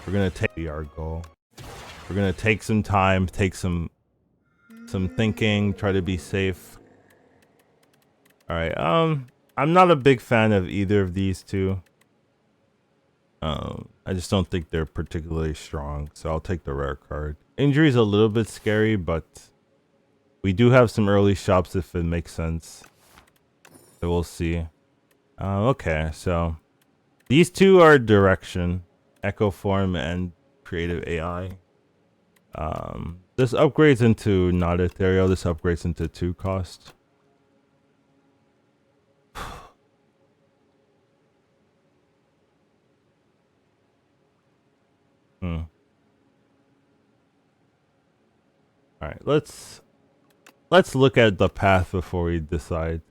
We're gonna take our goal. We're gonna take some time, take some thinking, try to be safe. All right. I'm not a big fan of either of these two. I just don't think they're particularly strong, so I'll take the rare card. Injury's a little bit scary, but we do have some early shops if it makes sense. So we'll see. Okay, so these two are direction, Echo Form and Creative AI. This upgrades into not ethereal. This upgrades into 2 cost. All right, let's look at the path before we decide.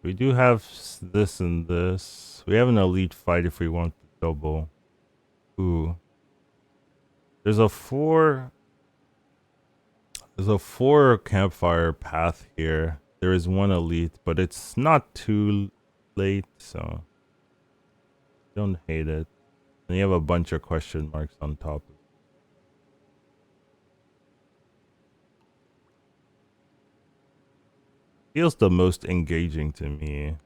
We do have this and this. We have an elite fight if we want the double. Ooh. There's a 4 campfire path here. There is 1 elite, but it's not too late, so don't hate it. And you have a bunch of question marks on top. Feels the most engaging to me.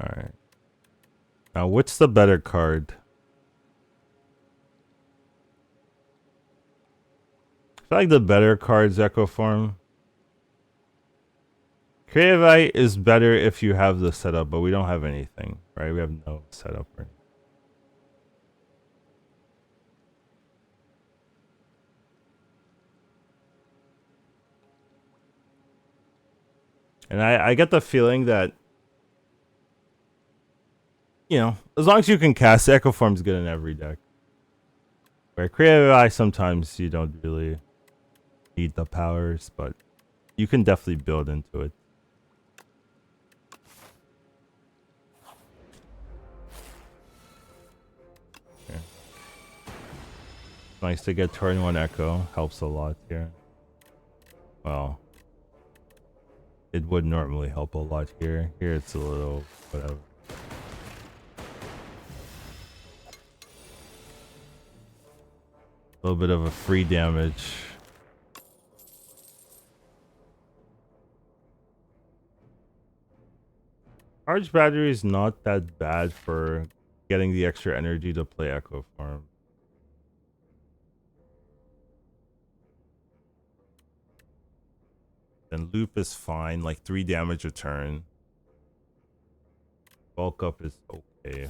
Alright. Now, what's the better card? I feel like the better card's Echo Form. Creative AI is better if you have the setup, but we don't have anything, right? We have no setup or anything. And I get the feeling that, you know, as long as you can cast, Echo Form's good in every deck. Where Creative AI, sometimes you don't really need the powers, but you can definitely build into it. Okay. Nice to get turn 1 Echo. Helps a lot here. Well, it would normally help a lot here. Here it's a little whatever. A little bit of a free damage. Charge battery is not that bad for getting the extra energy to play Echo Form. Then loop is fine, like 3 damage a turn. Bulk up is okay.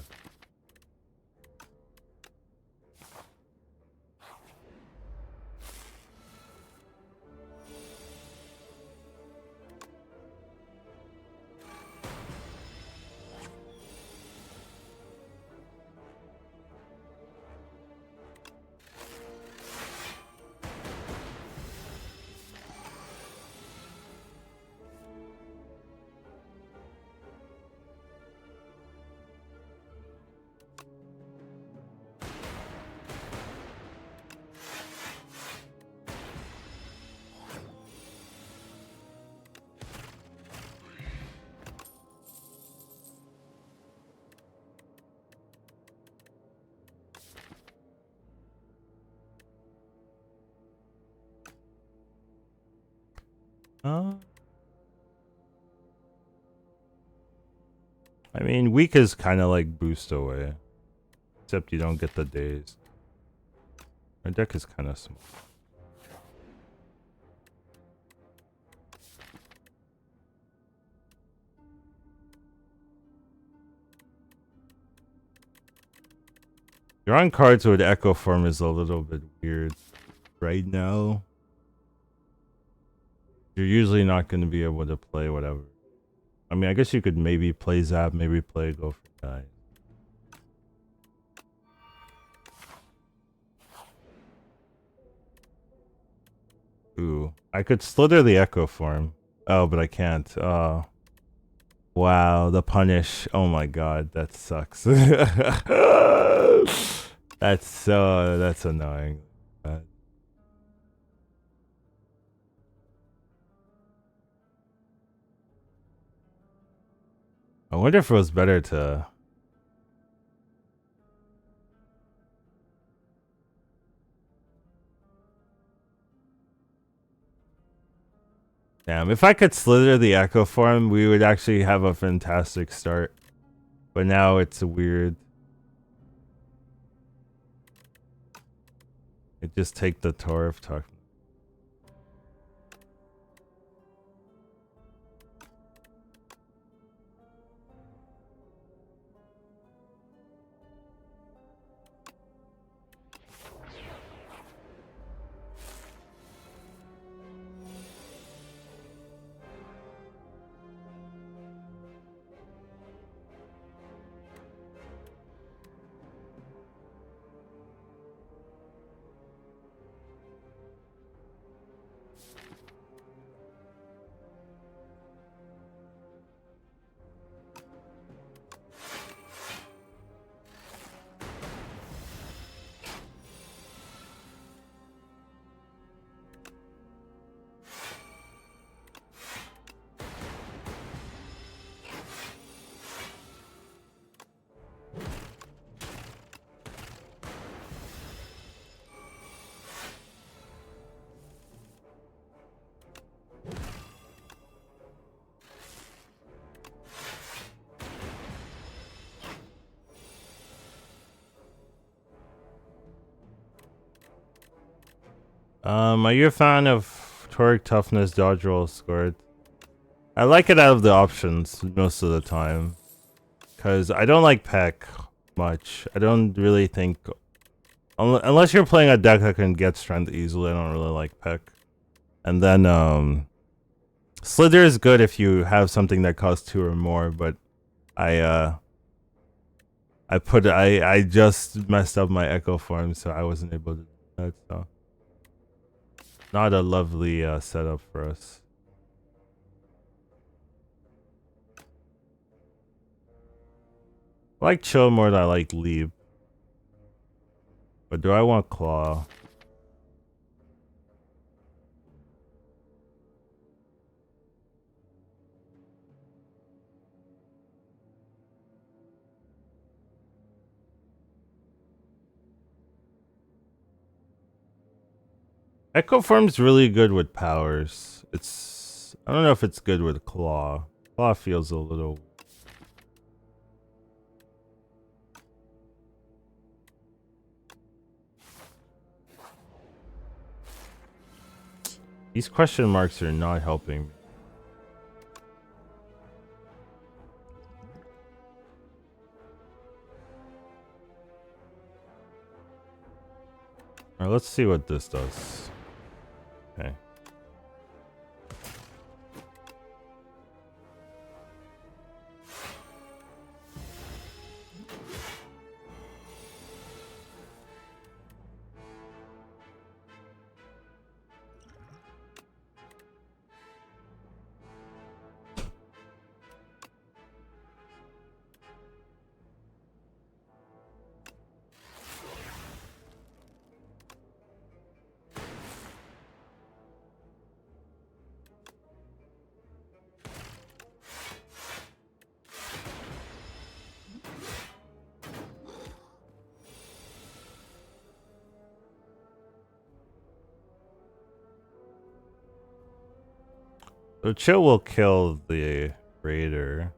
I mean, weak is kind of like boost away. Except you don't get the days. Our deck is kind of small. Drawing cards with Echo Form is a little bit weird right now. You're usually not going to be able to play whatever. I mean, I guess you could maybe play Zap, maybe play Go for Die. Ooh, I could slither the Echo Form. Oh, but I can't. Oh. Wow, the punish. Oh my god, that sucks. That's annoying. I wonder if it was better to... Damn, if I could slither the Echo form, we would actually have a fantastic start. But now it's weird. It just take the Torf talk. Are you a fan of Toric Toughness Dodge Roll Scored? I like it out of the options most of the time. Because I don't like Peck much. I don't really think... Unless you're playing a deck that can get strength easily, I don't really like Peck. And then, Slither is good if you have something that costs 2 or more, but I just messed up my Echo form, so I wasn't able to do that, so... Not a lovely setup for us. I like Chill more than I like Leap. But do I want Claw? Echo Form's really good with powers. It's... I don't know if it's good with Claw. Claw feels a little... These question marks are not helping me. Alright, let's see what this does. Okay. So Chill will kill the Raider.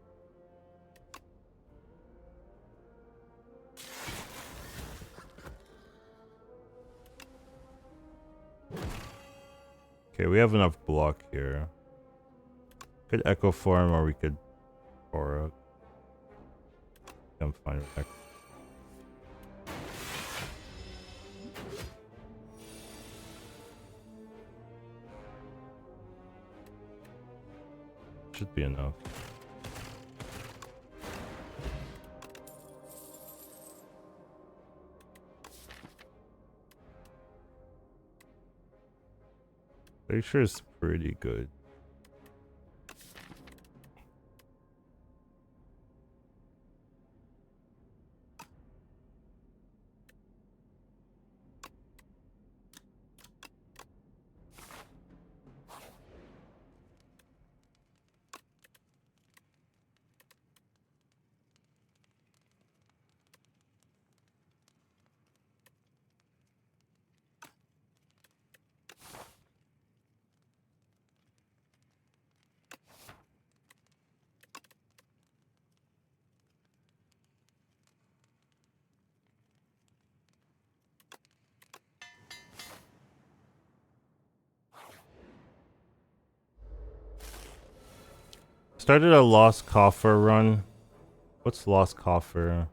Okay, we have enough block here. Could Echo Form or we could Aura. I'm fine with Echo. Should be enough. Pretty sure it's pretty good. Started a Lost Coffer run. What's Lost Coffer?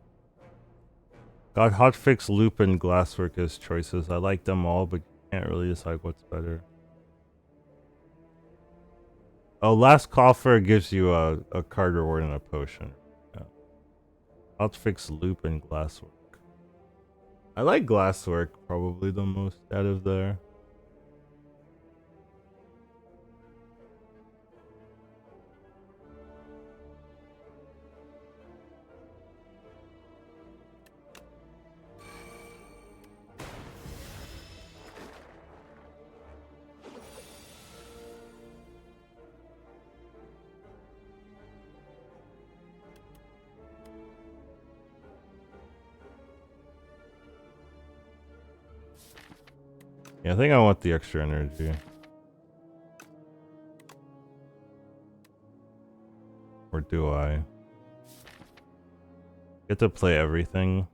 Got hotfix, loop, and glasswork as choices. I like them all, but can't really decide what's better. Oh, Last Coffer gives you a card reward and a potion. Yeah. Hotfix, loop, and glasswork. I like glasswork probably the most out of there. Yeah, I think I want the extra energy. Or do I? Get to play everything.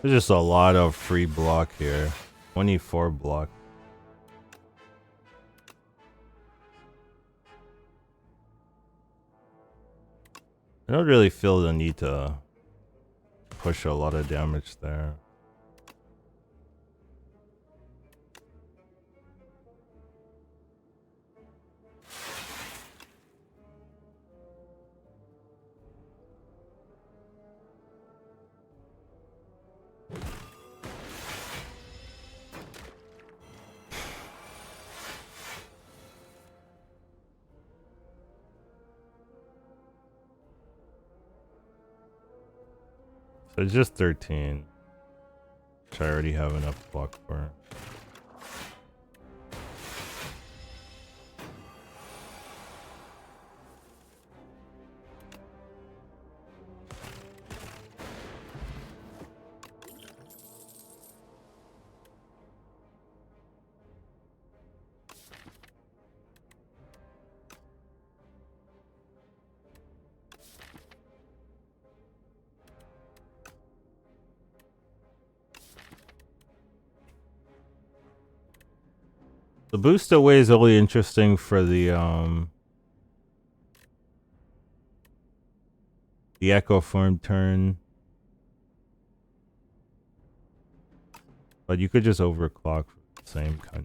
There's just a lot of free block here. 24 block. I don't really feel the need to push a lot of damage there. So it's just 13, which I already have enough block for. The boost away is really interesting for the echo form turn. But you could just overclock for the same kind of.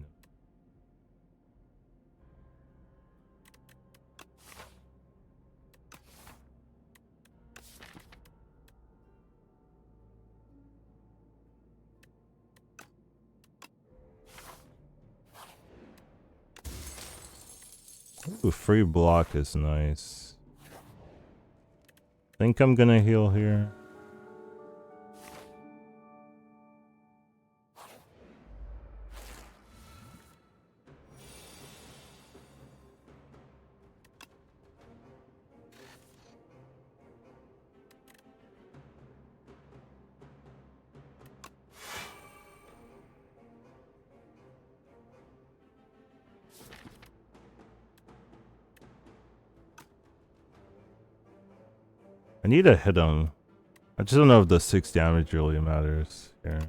Ooh, free block is nice. Think I'm gonna heal here. I need to hit him. I just don't know if the 6 damage really matters here.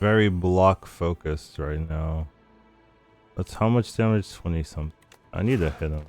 very block focused right now. That's how much damage? 20 something. I need to hit him.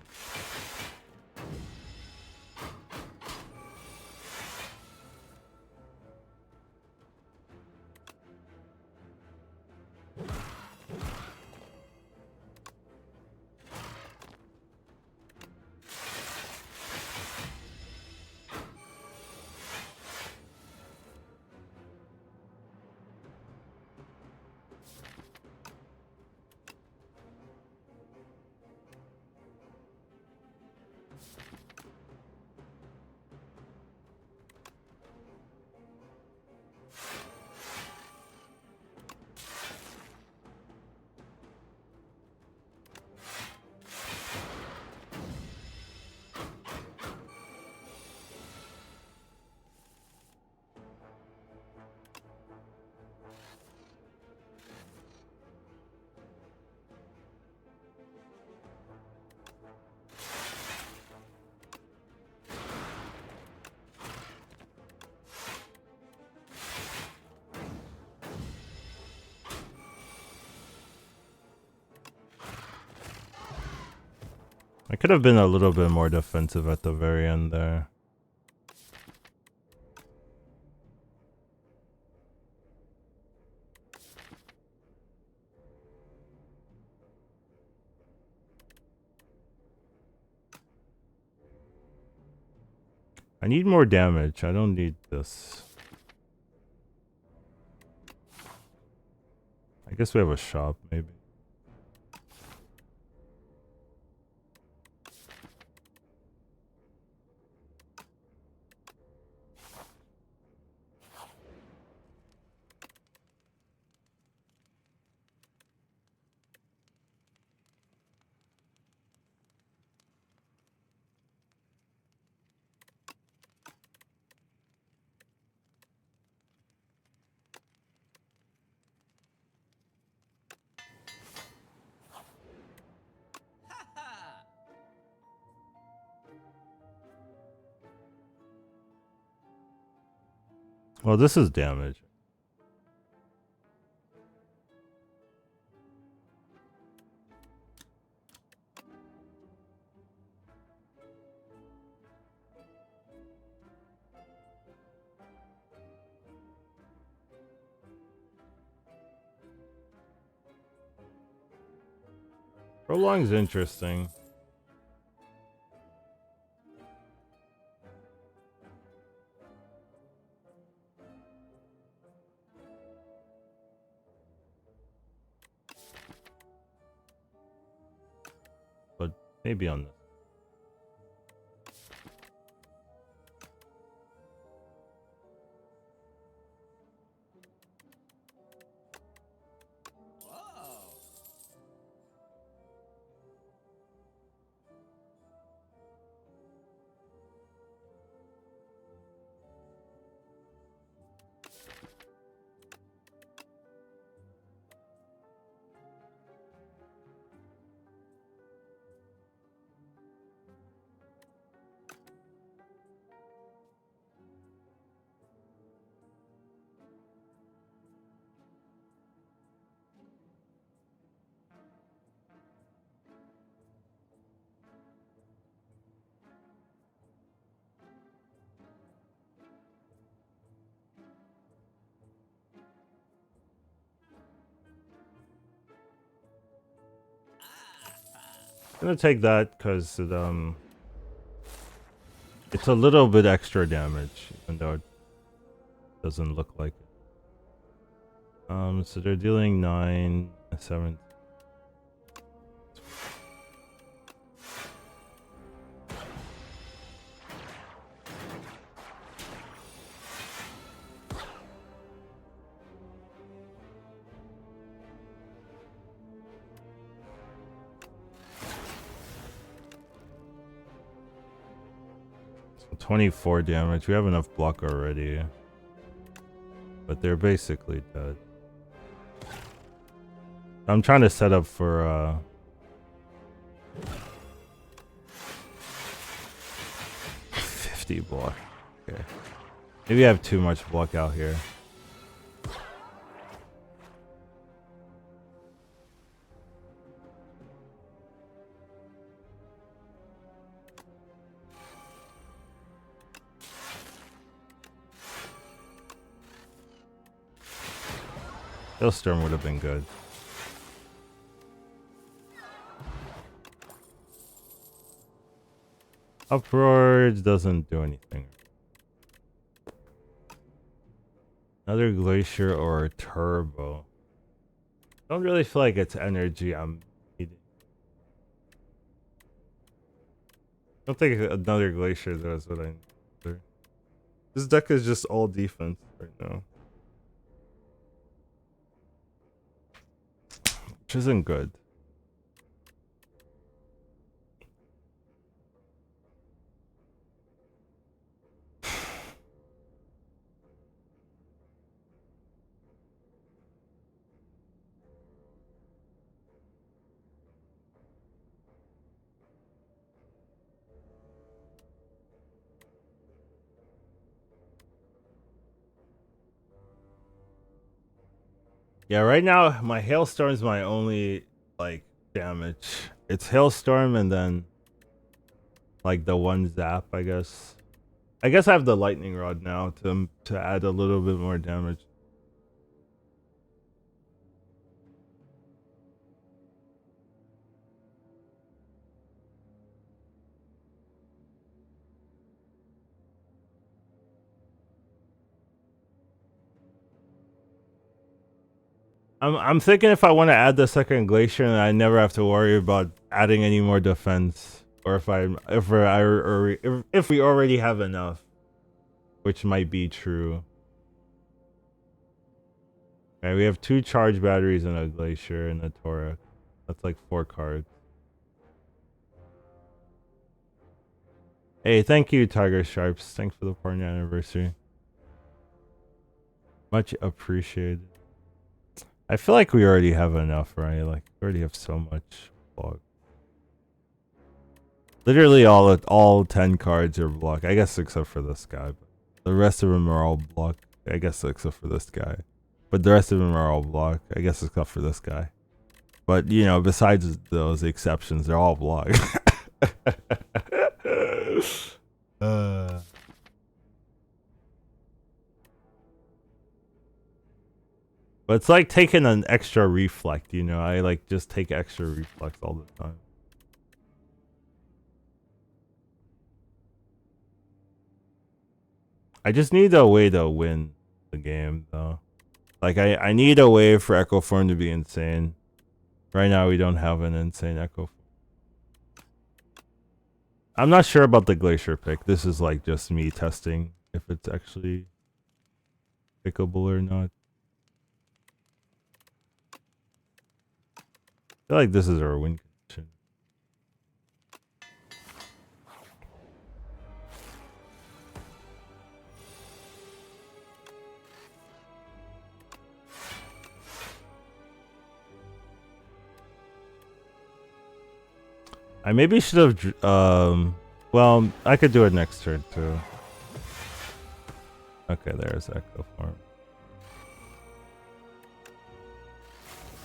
I could have been a little bit more defensive at the very end there. I need more damage. I don't need this. I guess we have a shop, maybe. Well, this is damage. Prolong's interesting. But maybe on this. I'm gonna take that because it's a little bit extra damage, even though it doesn't look like it. So they're dealing 9, 7. So 24 damage. We have enough block already. But they're basically dead. I'm trying to set up for 50 block. Okay. Maybe I have too much block out here. Hailstorm would have been good. Uproar doesn't do anything. Another glacier or a turbo. Don't really feel like it's energy I'm needing. I don't think another glacier does what I need. This deck is just all defense right now, which isn't good. Yeah, right now my hailstorm's my only like damage. It's hailstorm and then like the one zap, I guess. I guess I have the lightning rod now to add a little bit more damage. I'm thinking if I want to add the second glacier, and I never have to worry about adding any more defense, or if we already have enough, which might be true. Okay, we have 2 charge batteries and a glacier and a Torah. That's like 4 cards. Hey, thank you, Tiger Sharps. Thanks for the partner anniversary. Much appreciated. I feel like we already have enough, right? Like we already have so much block. Literally all 10 cards are block. I guess except for this guy. But the rest of them are all block. I guess except for this guy. But the rest of them are all block. I guess except for this guy. But you know, besides those exceptions, they're all block. But it's like taking an extra reflect, you know? I like just take extra reflect all the time. I just need a way to win the game, though. Like, I need a way for Echo Form to be insane. Right now, we don't have an insane Echo Form. I'm not sure about the Glacier pick. This is like just me testing if it's actually pickable or not. I feel like this is our win condition. I maybe should have, well, I could do it next turn too. Okay, there's Echo Form.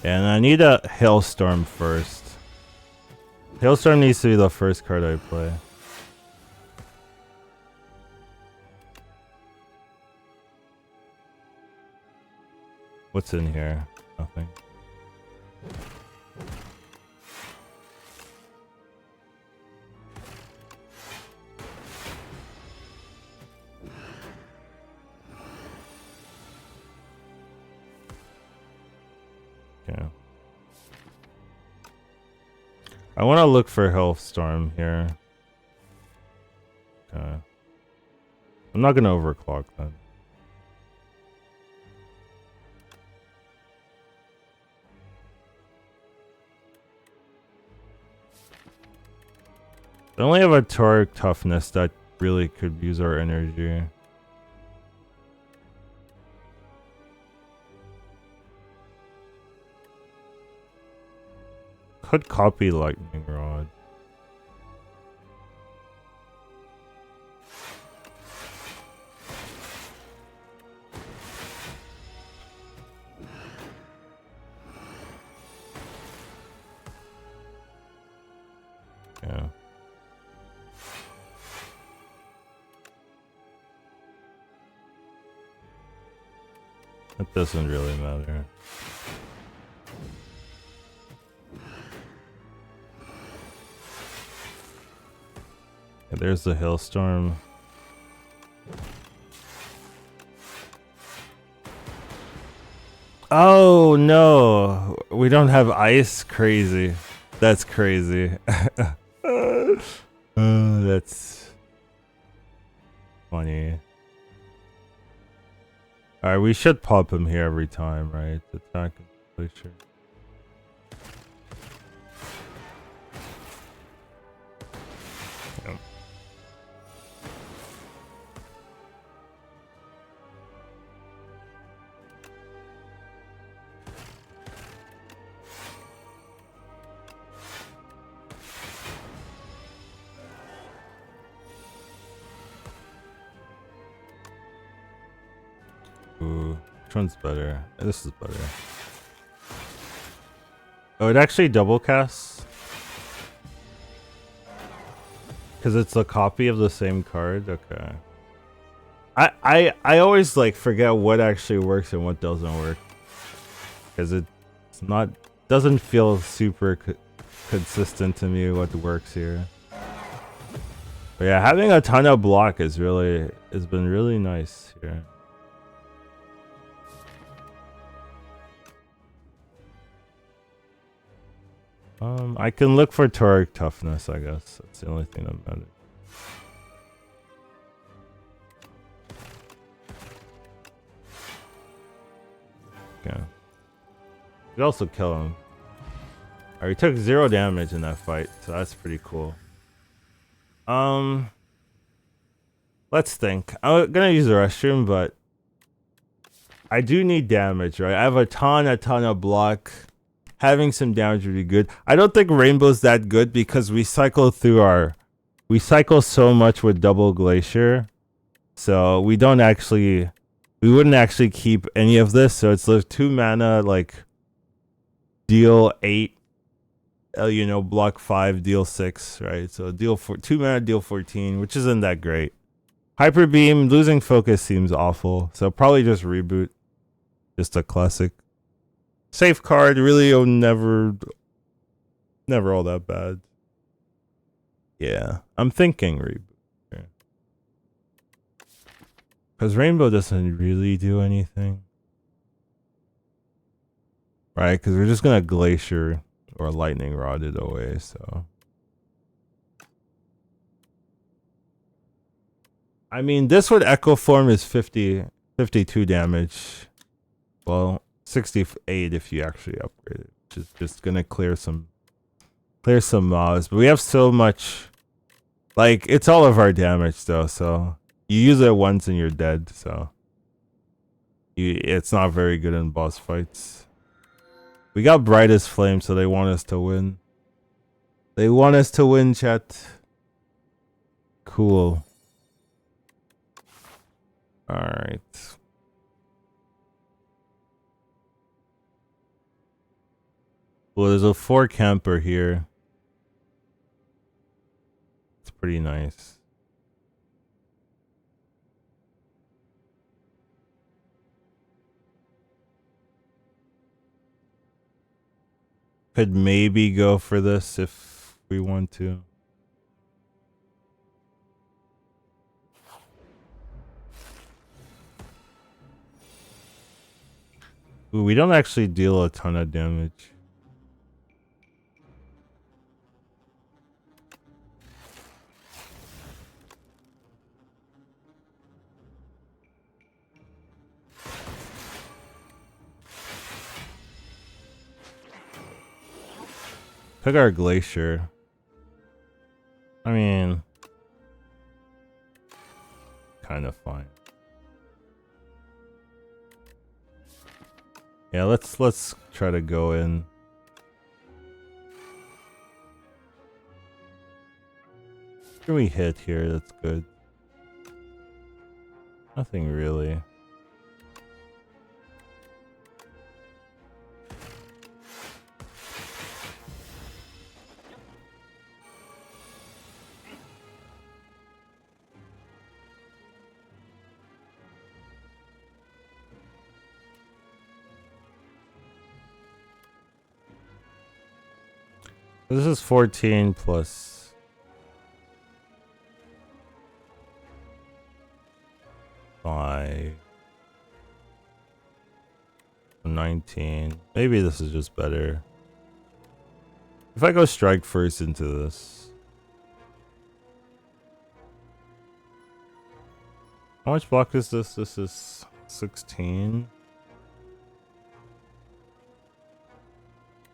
And I need a Hailstorm first. Hailstorm needs to be the first card I play. What's in here? Nothing. Okay. I want to look for Hailstorm here. Okay. I'm not gonna overclock that. I only have a Torque Toughness that really could use our energy. Could copy Lightning Rod. Yeah. It doesn't really matter. Yeah, there's the hailstorm. Oh no, we don't have ice. Crazy. That's crazy. That's funny. Alright, we should pop him here every time, right? Attack and glacier. Yep. Ooh, which one's better? This is better. Oh, it actually double casts? Because it's a copy of the same card? Okay. I always like forget what actually works and what doesn't work. Because it's not... doesn't feel super consistent to me what works here. But yeah, having a ton of block has been really nice here. I can look for Toric toughness, I guess. That's the only thing that matters. Okay. Could also kill him. Alright, he took 0 damage in that fight, so that's pretty cool. Let's think. I'm gonna use the restroom, but I do need damage, right? I have a ton of block. Having some damage would be good. I don't think Rainbow's that good because we cycle so much with double glacier. So we wouldn't actually keep any of this. So it's like 2 mana, like deal 8, block 5, deal 6, right? So 2 mana, deal 14, which isn't that great. Hyper Beam, losing focus seems awful. So probably just reboot. Just a classic. Safe card, really never all that bad. Yeah, I'm thinking reboot. Because Rainbow doesn't really do anything. Right, because we're just going to Glacier or Lightning Rod it away, so. I mean, this would Echo Form is 52 damage. Well, 68 if you actually upgrade it, which is just gonna clear some mobs. But we have so much, like, it's all of our damage though, so you use it once and you're dead, so it's not very good in boss fights. We got Brightest Flame, so they want us to win. They want us to win, chat. Cool. Alright. Well, there's a 4 camper here. It's pretty nice. Could maybe go for this if we want to. Ooh, we don't actually deal a ton of damage. Pick our Glacier. I mean, kind of fine. Yeah, let's try to go in. Can we hit here? That's good. Nothing really. This is 14 plus 5. 19. Maybe this is just better. If I go strike first into this. How much block is this? This is 16.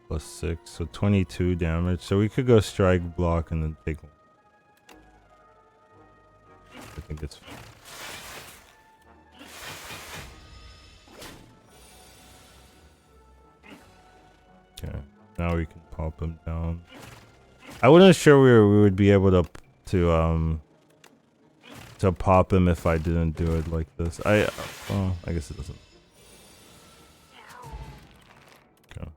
Plus 6, so 22 damage. So we could go strike, block, and then take one. I think it's fine. Okay, now we can pop him down. I wasn't sure we would be able to pop him if I didn't do it like this. Well, I guess it doesn't. Okay.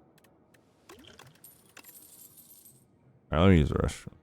Alright, let me use the restroom.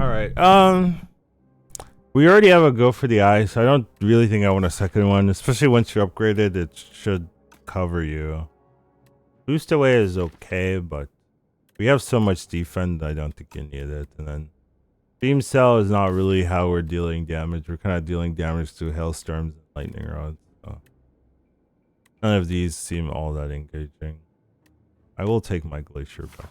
Alright, we already have a go for the eye, so I don't really think I want a second one, especially once you upgrade it, it should cover you. Boost away is okay, but we have so much defense, I don't think you need it. And then beam cell is not really how we're dealing damage. We're kind of dealing damage to hailstorms and lightning rods. So none of these seem all that engaging. I will take my glacier back.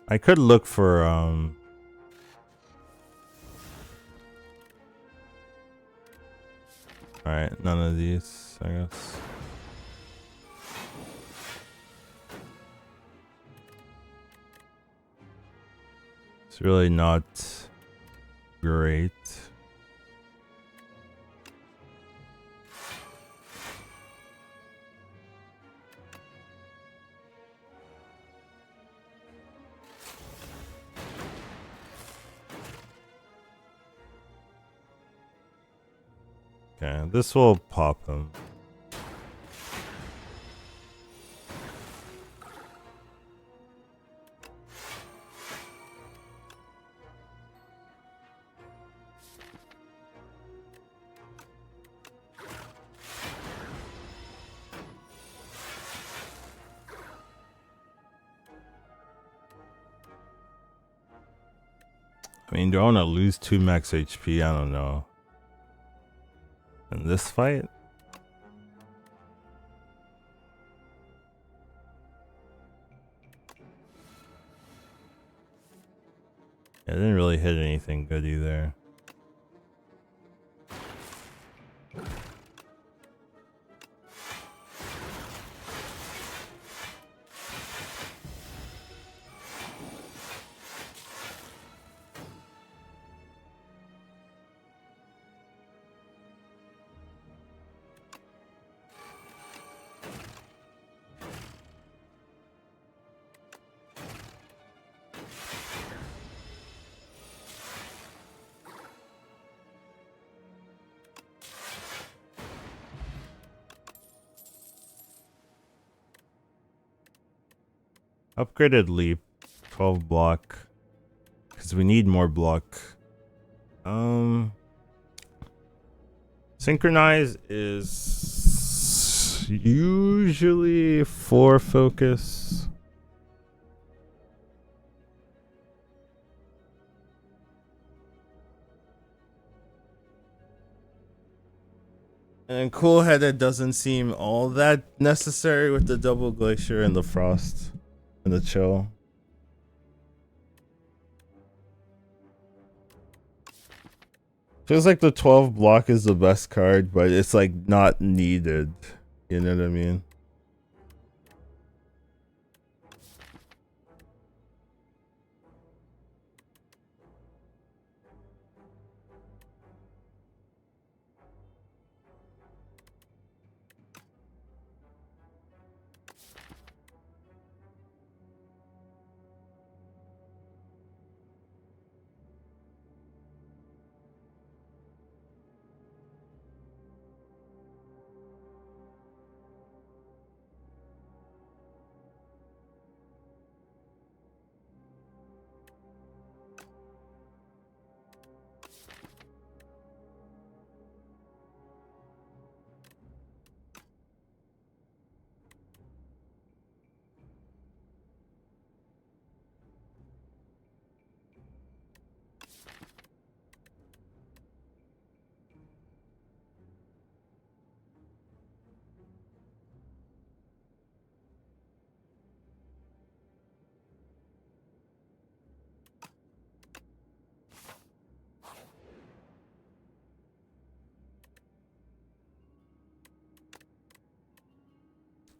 I could look for alright, none of these, I guess. It's really not great. Okay, this will pop him. I mean, do I want to lose 2 max HP? I don't know. In this fight? Yeah, I didn't really hit anything good either. Upgraded leap, 12 block, because we need more block. Synchronize is usually 4 focus. And cool-headed doesn't seem all that necessary with the double glacier and the frost and the chill. Feels like the 12 block is the best card, but it's like not needed. You know what I mean?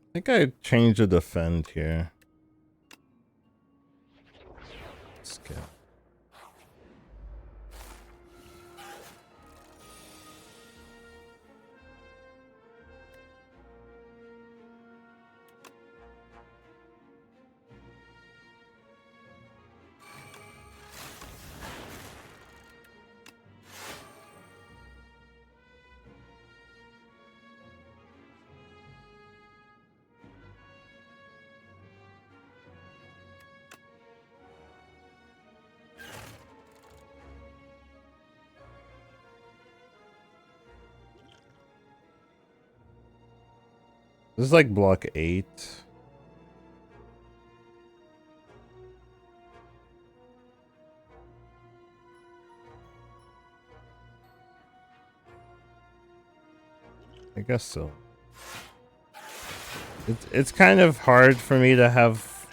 I think I changed the defend here. Skip. This is like block 8. I guess so. It's kind of hard for me to have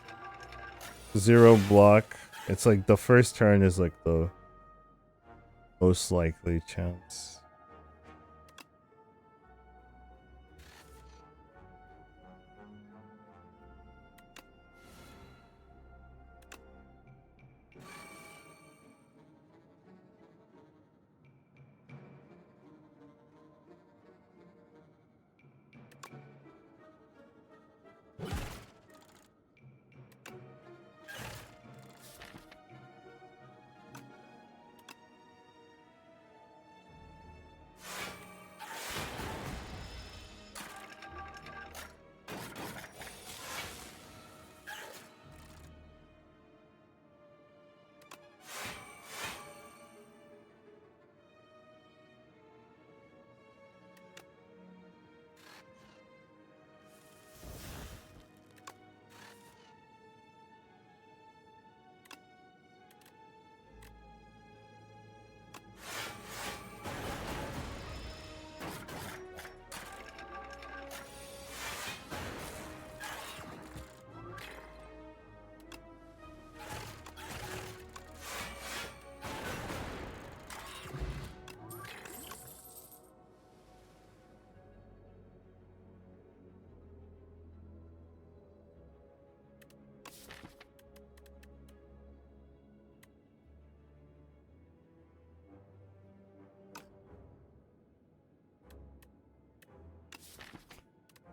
0 block. It's like the first turn is like the most likely chance.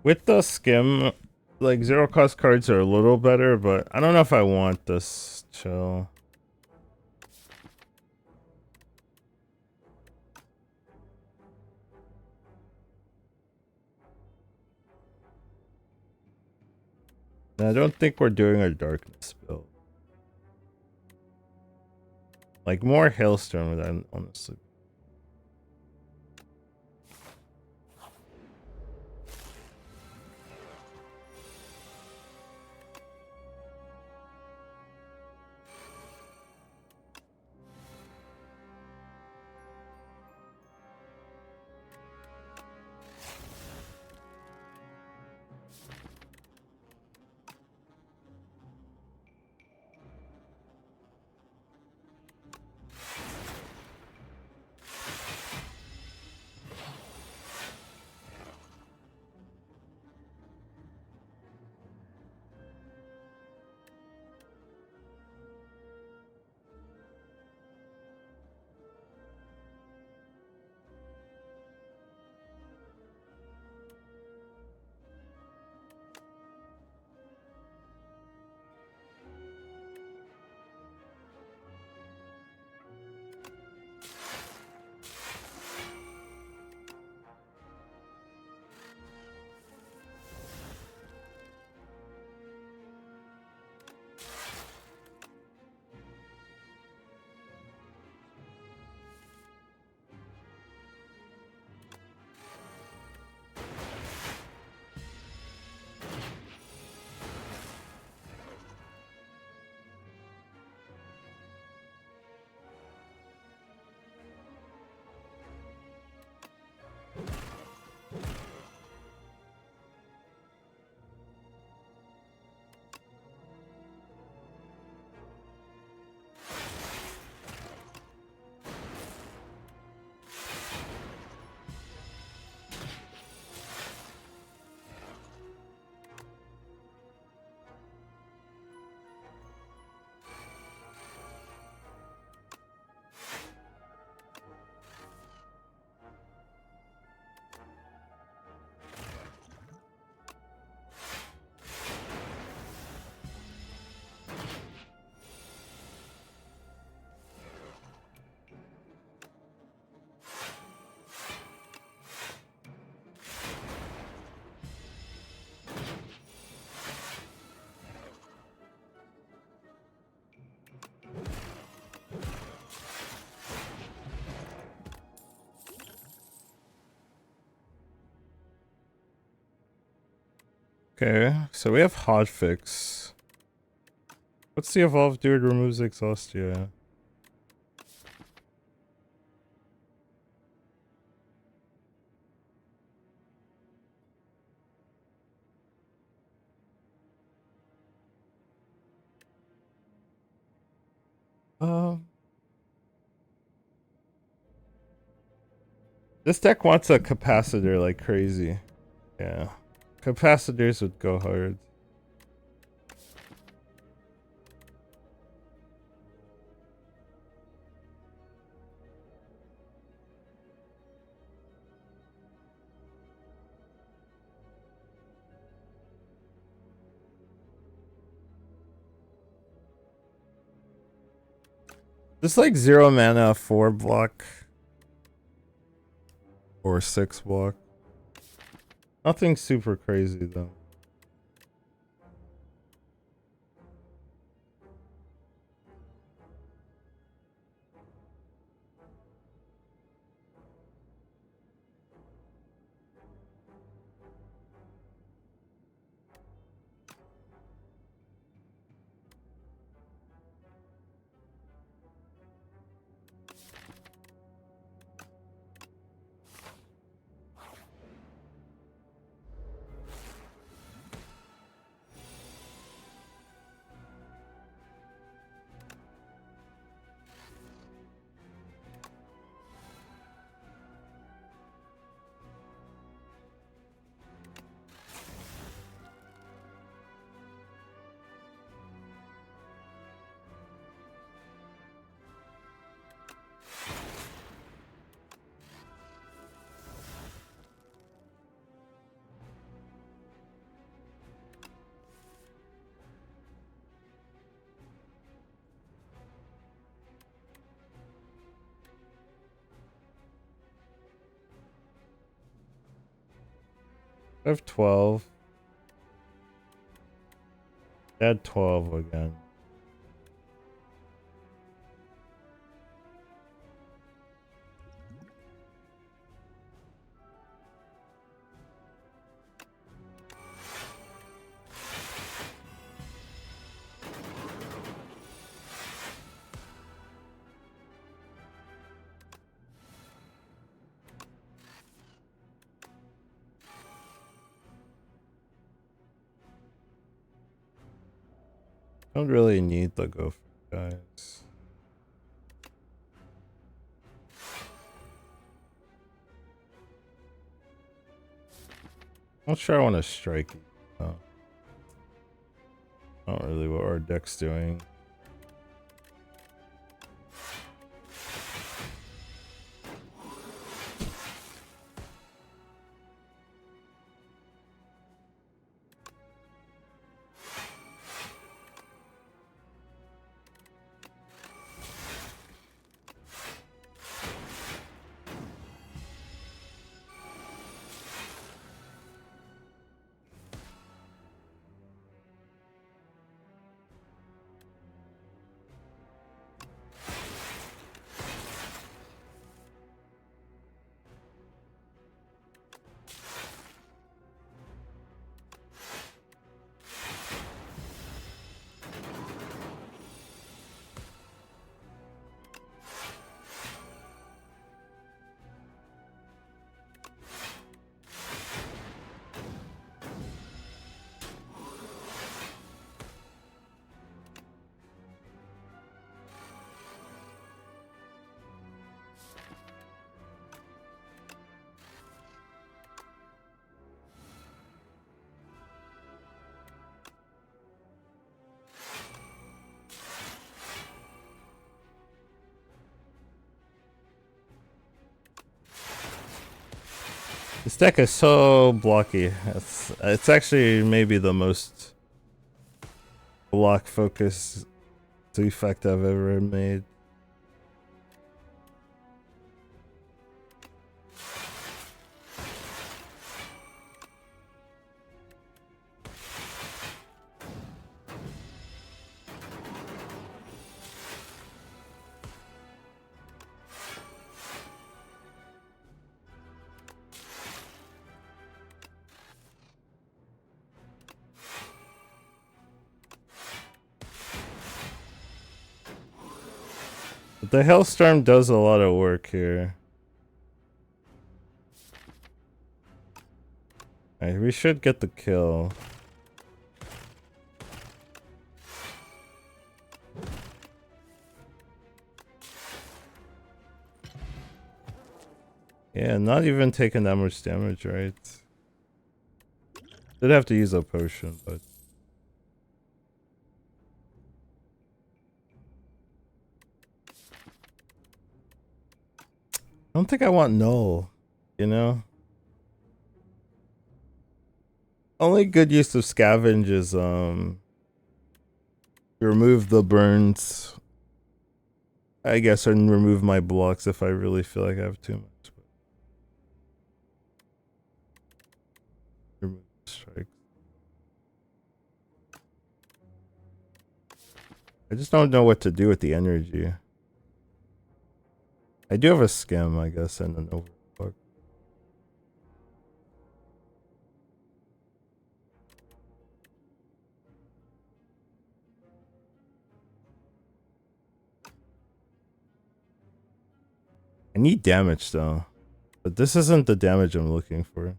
With the skim, like 0 cost cards are a little better, but I don't know if I want this chill. And I don't think we're doing a darkness build. Like more hailstorm than honestly. Okay, so we have hotfix. What's the evolved dude removes exhaustia? This deck wants a capacitor like crazy. Yeah. Capacitors would go hard. Just like 0 mana, 4 block. Or 6 block. Nothing super crazy though. I have 12. Add 12 again. Don't really need the gopher, guys. I'm not sure I want to strike it. Oh. Not really what our deck's doing. This deck is so blocky. It's actually maybe the most block focused effect I've ever made. But the Hailstorm does a lot of work here. Alright, we should get the kill. Yeah, not even taking that much damage, right? Did have to use a potion, but... I don't think I want null, you know? Only good use of scavenge is, remove the burns, I guess, and remove my blocks if I really feel like I have too much. Remove strikes. I just don't know what to do with the energy. I do have a skim, I guess, and an overclock. I need damage though, but this isn't the damage I'm looking for.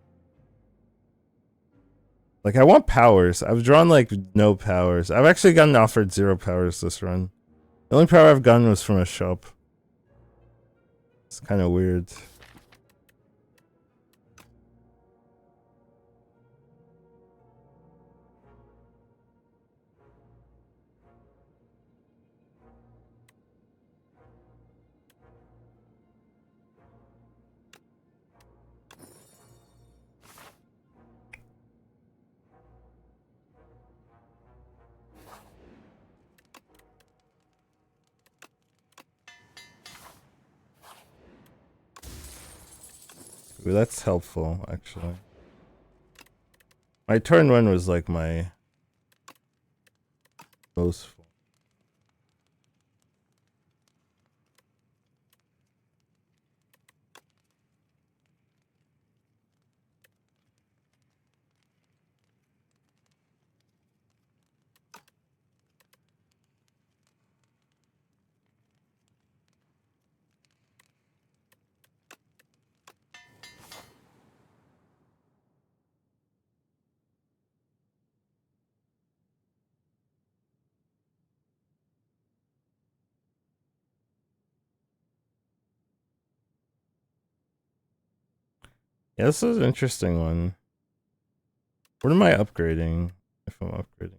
Like, I want powers. I've drawn like no powers. I've actually gotten offered 0 powers this run. The only power I've gotten was from a shop. It's kind of weird. Ooh, that's helpful, actually. My turn 1 was like my Most. Yeah, this is an interesting one. What am I upgrading? If I'm upgrading.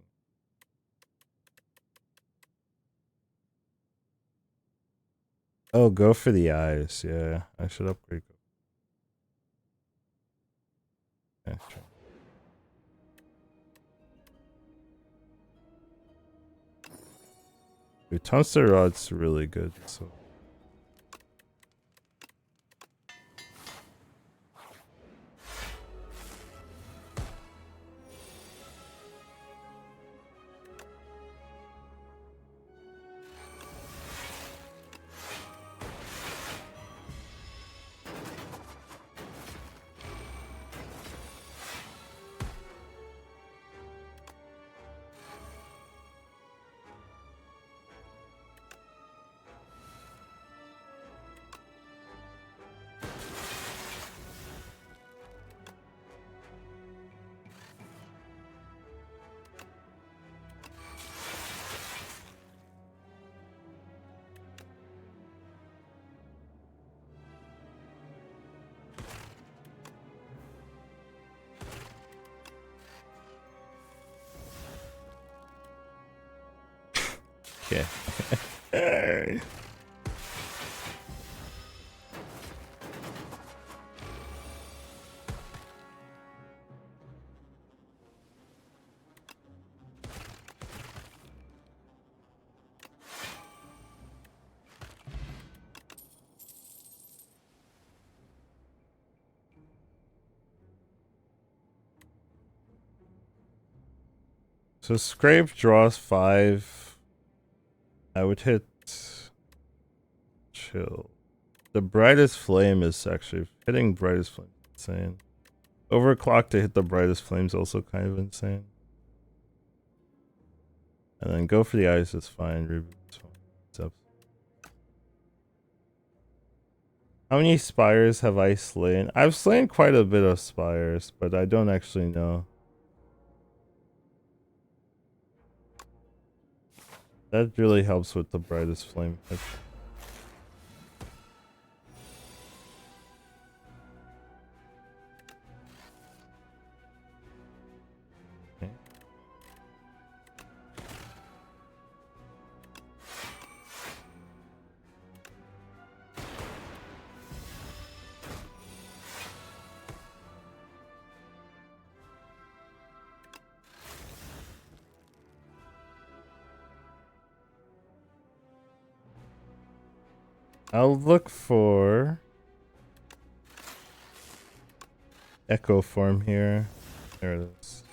Oh, go for the eyes. Yeah, I should upgrade. Yeah, sure. Dude, tungsten rod's really good. So. Okay. So scrape draws 5. I would hit chill. The brightest flame is actually hitting brightest flame insane. Overclock to hit the brightest flame is also kind of insane. And then go for the eyes is fine. Reboot is fine. How many spires have I slain? I've slain quite a bit of spires, but I don't actually know. That really helps with the brightest flame. Okay. I'll look for echo form here. There it is.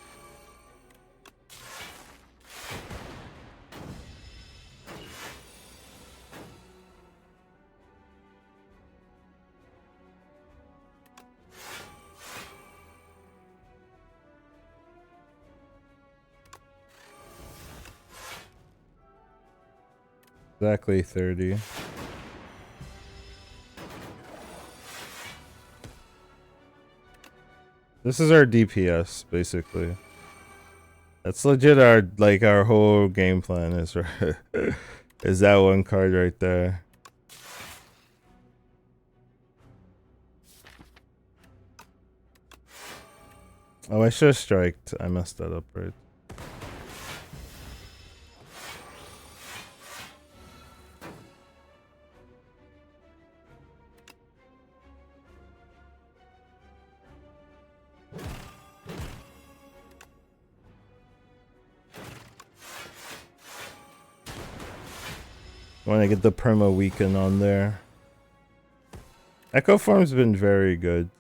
Exactly 30. This is our DPS, basically. That's legit our whole game plan is right. Is that one card right there. Oh, I should have striked. I messed that up, right? Want to get the perma weaken on there. Echo form's been very good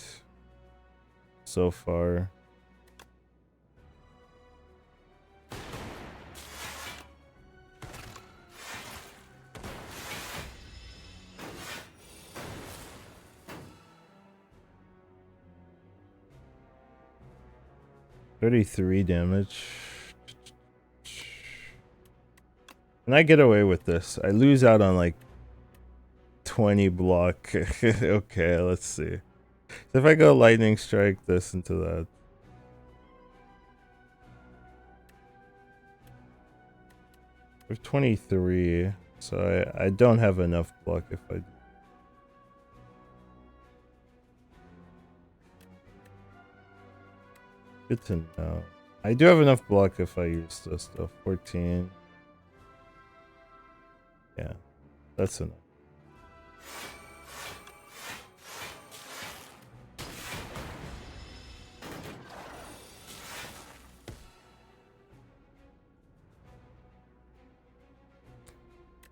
so far. 33 damage. Can I get away with this? I lose out on like 20 block. Okay, let's see. So if I go lightning strike this into that. We have 23, so I don't have enough block if I do. Good to know. I do have enough block if I use this though. 14. Yeah, that's enough.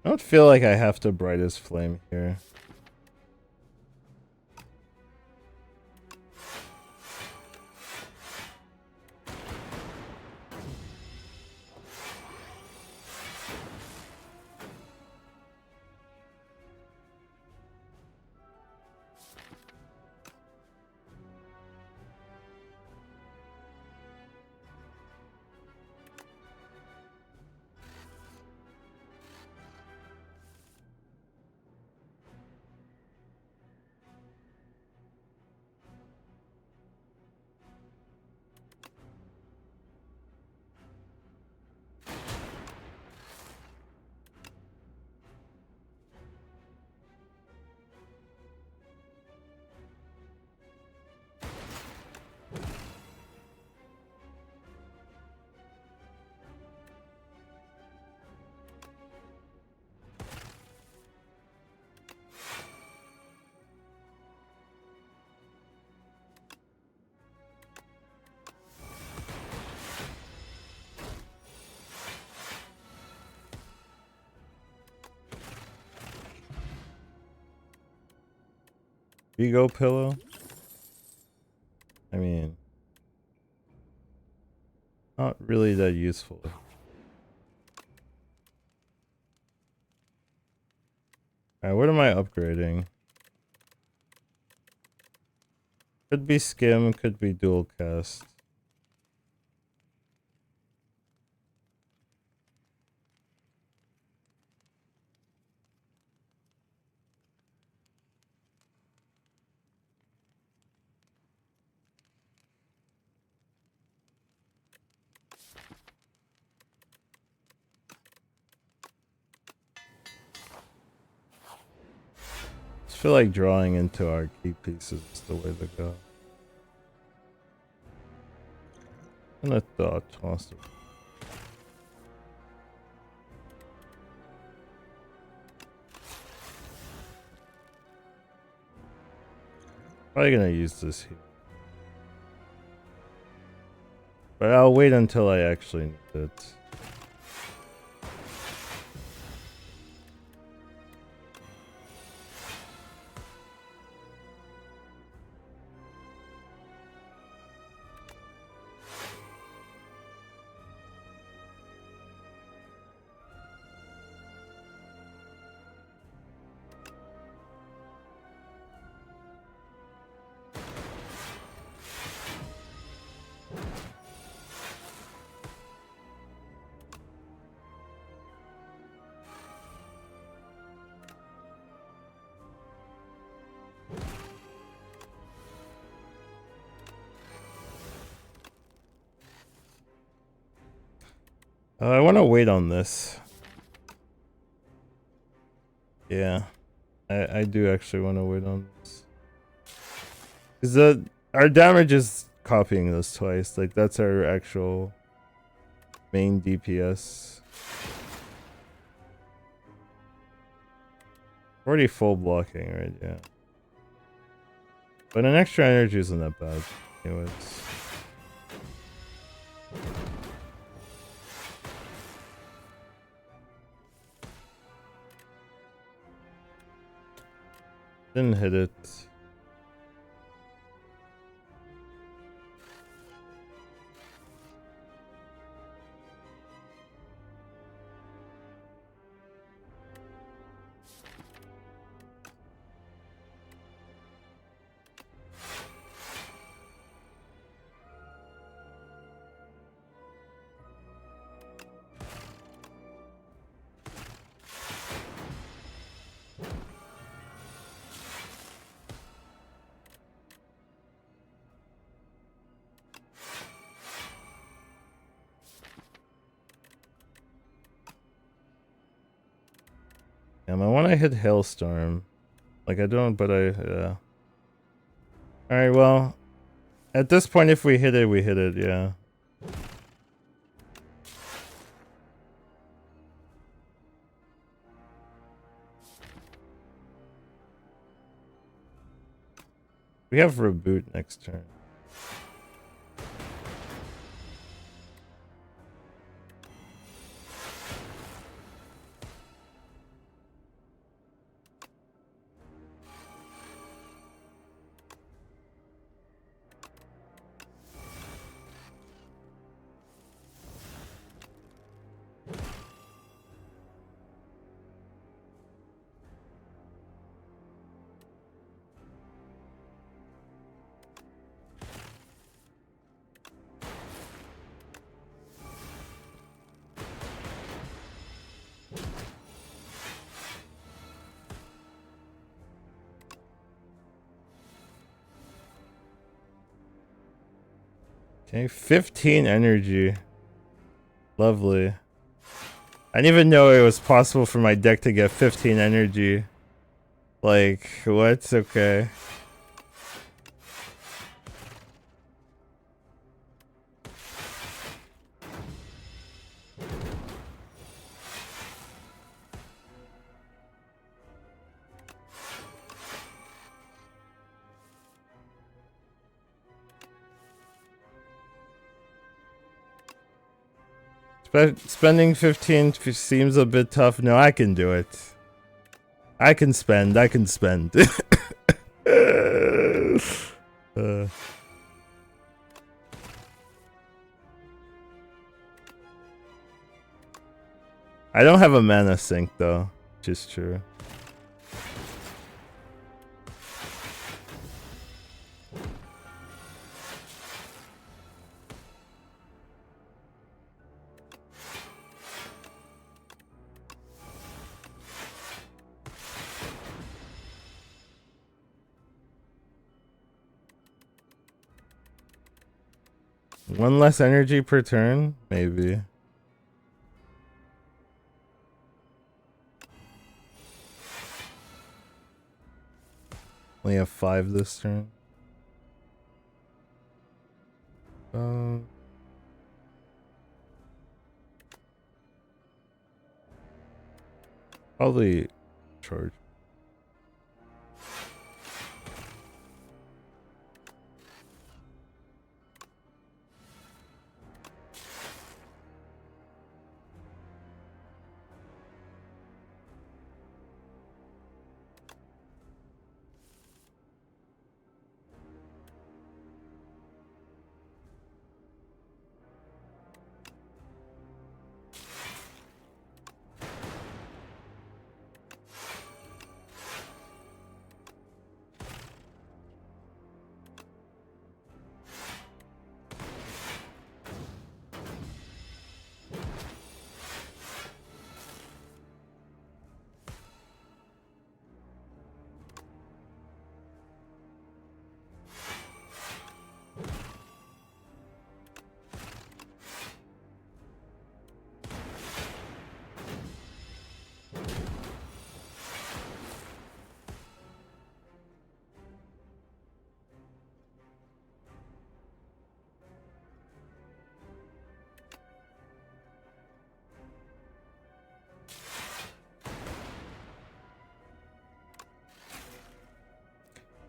I don't feel like I have to brightest flame here. Vigo pillow? I mean, not really that useful. Alright, what am I upgrading? Could be skim, could be dual cast. I feel like drawing into our key pieces is the way to go. I'm gonna toss it. Probably gonna use this here. But I'll wait until I actually need it. I want to wait on this. Yeah, I do actually want to wait on this. Because our damage is copying this twice. Like, that's our actual main DPS. Already full blocking, right? Yeah. But an extra energy isn't that bad. Anyways. Didn't hit it. I want to hit Hailstorm. Like I don't, but yeah. Alright, well, at this point, if we hit it, we hit it, yeah. We have Reboot next turn. Okay, 15 energy. Lovely. I didn't even know it was possible for my deck to get 15 energy. Like, what? Okay. Spending 15 seems a bit tough. No, I can do it. I can spend. I can spend. I don't have a mana sink though, which is true. One less energy per turn? Maybe. Only have 5 this turn. Probably charge.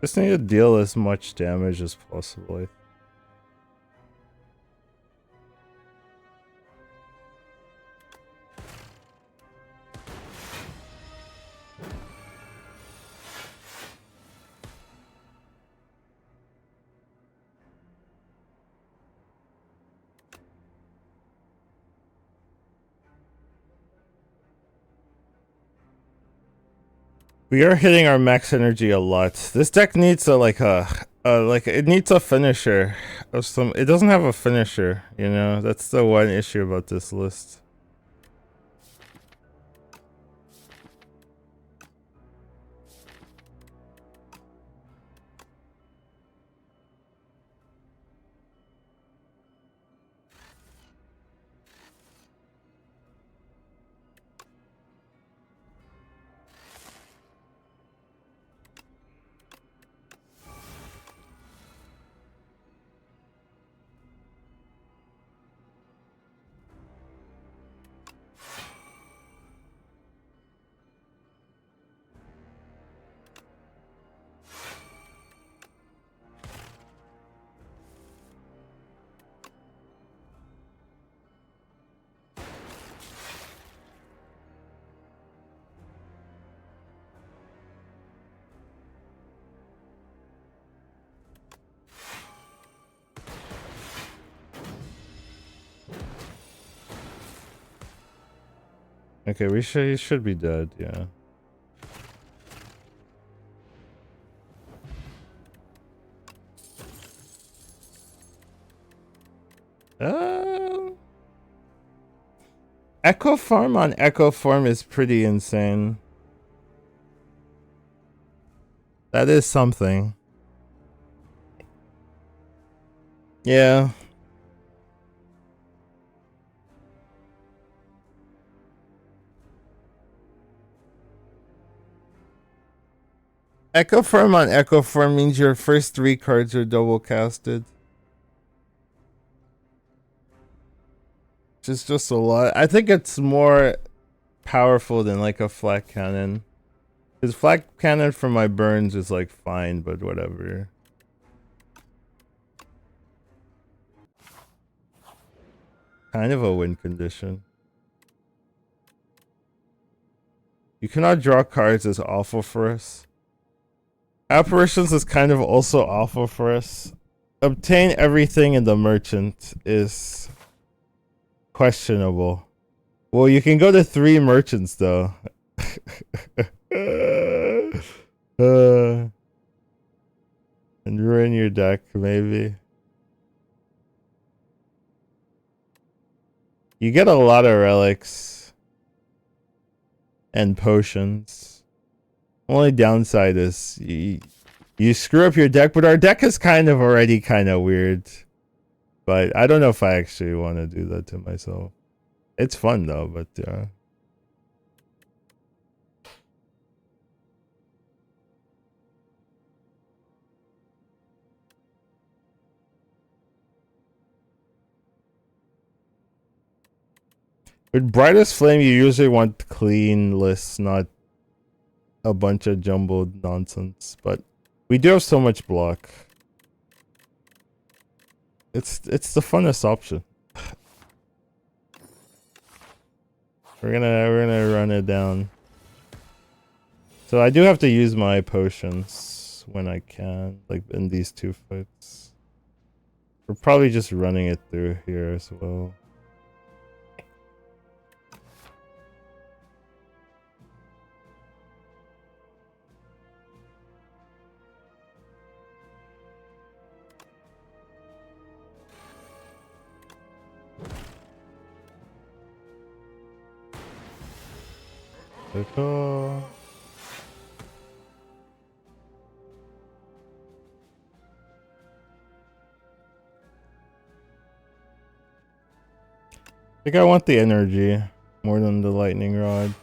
Just need to deal as much damage as possible. We are hitting our max energy a lot. This deck needs a like it needs a finisher of some. It doesn't have a finisher, you know. That's the one issue about this list. Okay, he should be dead, yeah. Echo Farm on Echo Farm is pretty insane. That is something. Yeah. Echo Farm on Echo Farm means your first 3 cards are double casted. Which is just a lot. I think it's more powerful than like a flat cannon. Because flat cannon for my burns is like fine, but whatever. Kind of a win condition. You cannot draw cards is awful for us. Apparitions is kind of also awful for us. Obtain everything in the merchant is questionable. Well, you can go to 3 merchants though. And ruin your deck, maybe. You get a lot of relics and potions. Only downside is you screw up your deck, but our deck is kind of already kind of weird. But I don't know if I actually want to do that to myself. It's fun though, but yeah. With Brightest Flame, you usually want clean lists, not a bunch of jumbled nonsense. But we do have so much block. It's the funnest option. We're gonna run it down. So I do have to use my potions when I can, like in these 2 fights. We're probably just running it through here as well. I think I want the energy more than the lightning rod.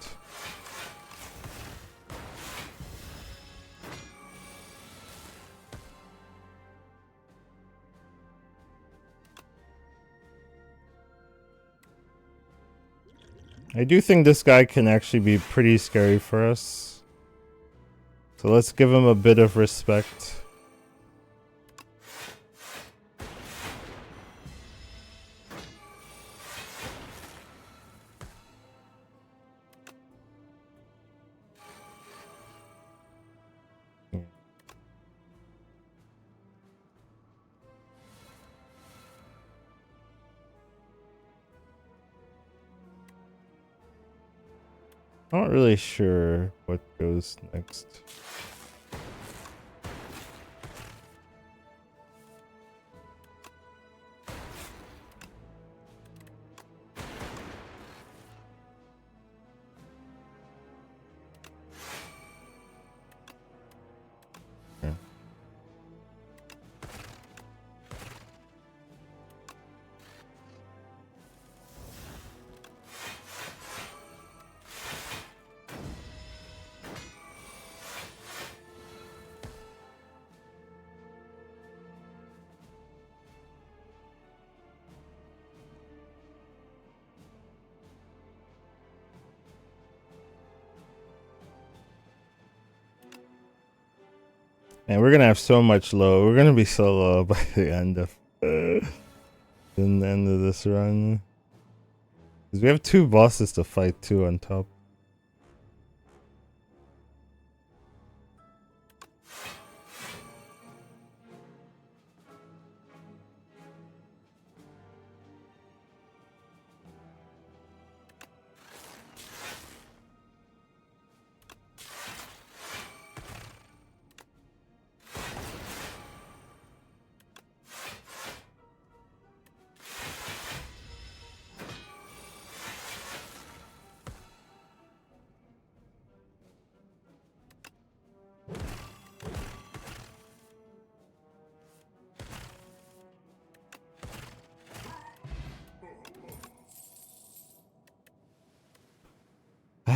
I do think this guy can actually be pretty scary for us. So let's give him a bit of respect. Not really sure what goes next. And we're gonna have so much low. We're gonna be so low by the end of this run. Because we have 2 bosses to fight too on top.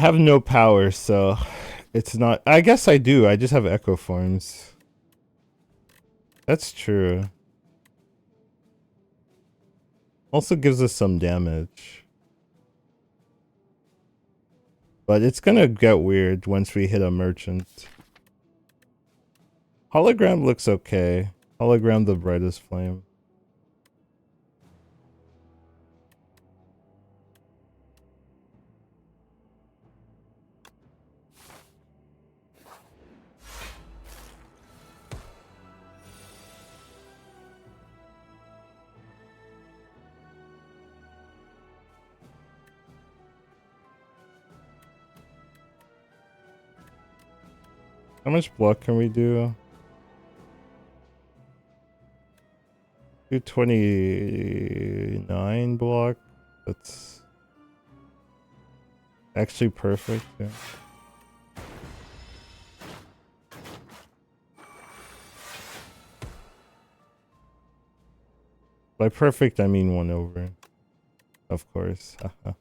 have no power, so it's not. I guess I do. I just have echo forms. That's true. Also gives us some damage. But it's gonna get weird once we hit a merchant. Hologram looks okay. Hologram the brightest flame. How much block can we do? 229 block. That's actually perfect. Yeah. By perfect, I mean 1 over. Of course. Okay.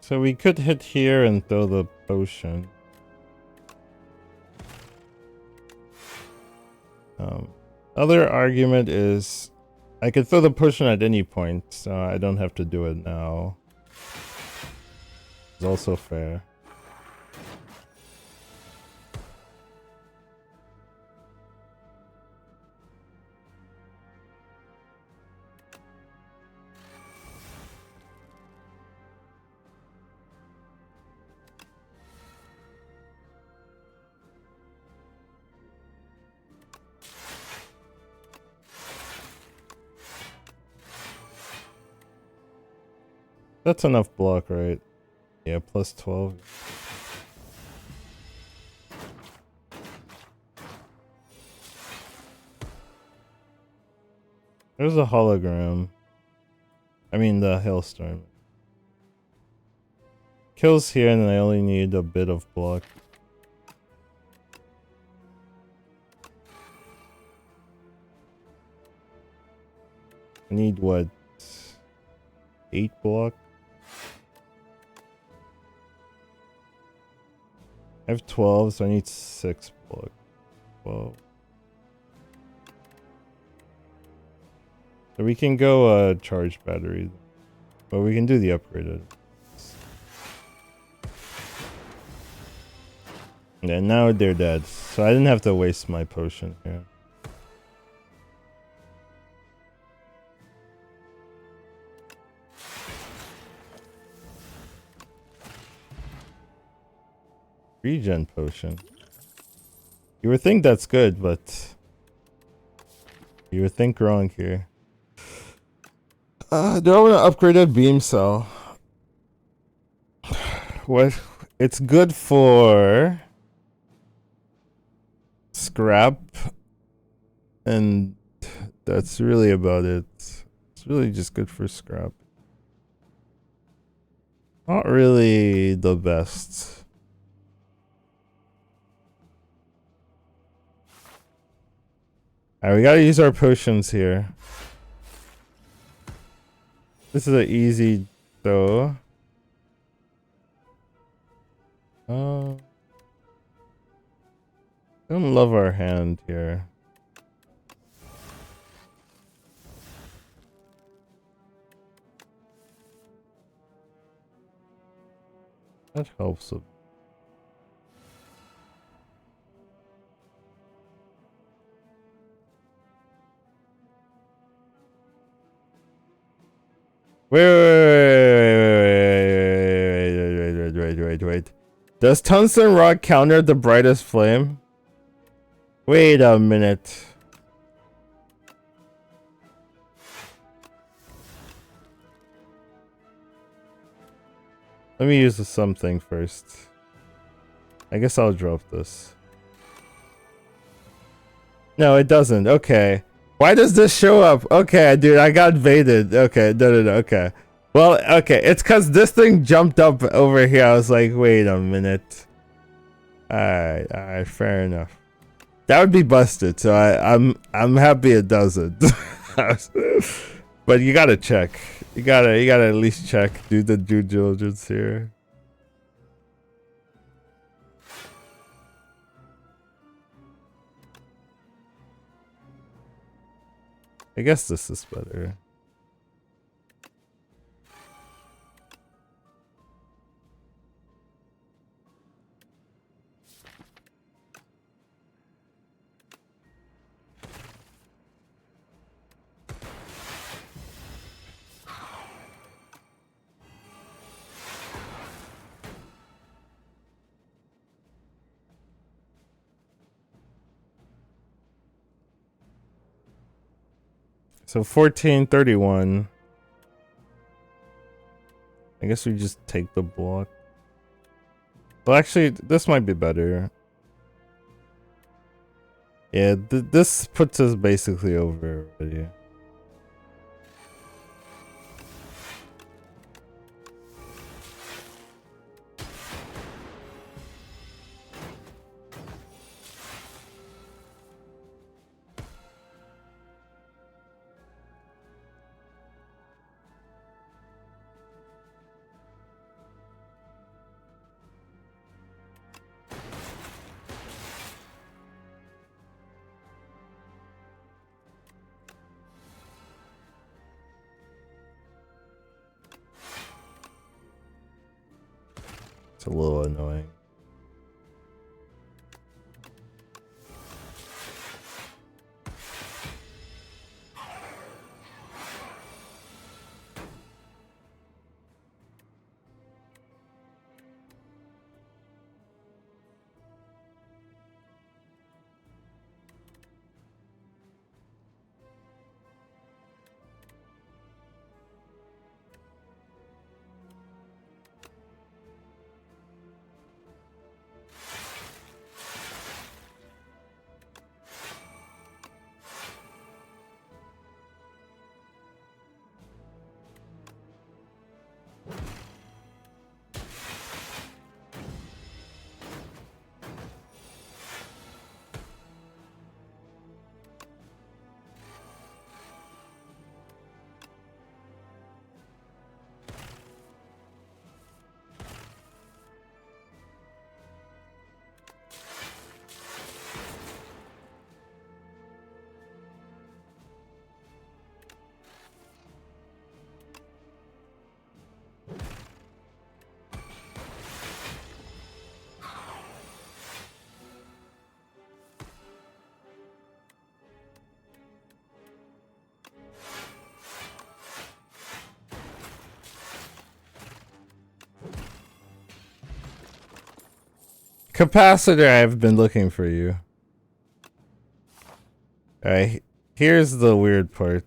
So we could hit here and throw the potion. Other argument is I could throw the potion at any point, so I don't have to do it now. It's also fair. That's enough block, right? Yeah, plus 12. There's a hologram. I mean, the hailstorm. Kills here, and I only need a bit of block. I need what? 8 block? I have 12, so I need 6 block. 12. So we can go charge battery. But we can do the upgraded. Yeah, now they're dead. So I didn't have to waste my potion here. Regen potion. You would think that's good, but you would think wrong here. Do I want to upgrade a beam cell? What? It's good for scrap, and that's really about it. It's really just good for scrap. Not really the best. Alright, we gotta use our potions here. This is an easy though. Don't love our hand here. That helps a bit. Wait. Does tungsten rock counter the brightest flame? Wait a minute. Let me use something first. I guess I'll drop this. No, it doesn't. Okay. Why does this show up? Okay, dude, I got baited. Okay, no, okay. Well, okay, it's because this thing jumped up over here. I was like, wait a minute. Alright, fair enough. That would be busted, so I'm happy it doesn't. But you gotta check. You gotta at least check. Do the due diligence here. I guess this is better. So 1431. I guess we just take the block. Well, actually, this might be better. Yeah, this puts us basically over already. It's a little annoying. Capacitor, I've been looking for you. Alright, here's the weird part.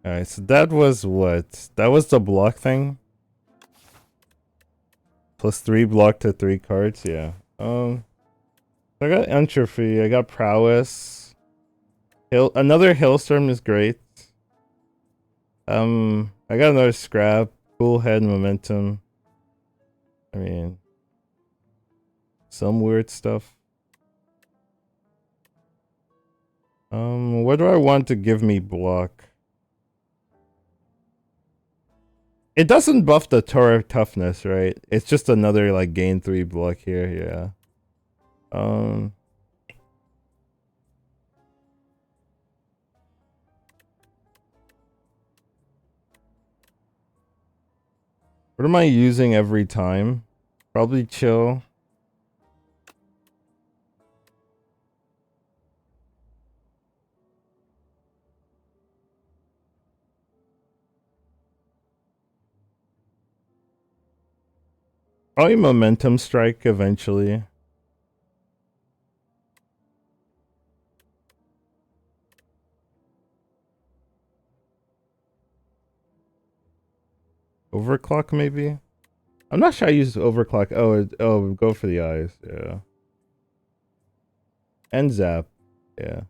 Alright, so that was what? That was the block thing? Plus 3 block to 3 cards, yeah. I got entropy, I got prowess. Another hailstorm is great. I got another scrap. Cool head momentum. I mean, some weird stuff. What do I want to give me block? It doesn't buff the Torah toughness, right? It's just another like gain 3 block here, yeah. What am I using every time? Probably chill. Probably momentum strike eventually. Overclock maybe? I'm not sure I use overclock. Oh, go for the eyes. Yeah. And zap. Yeah.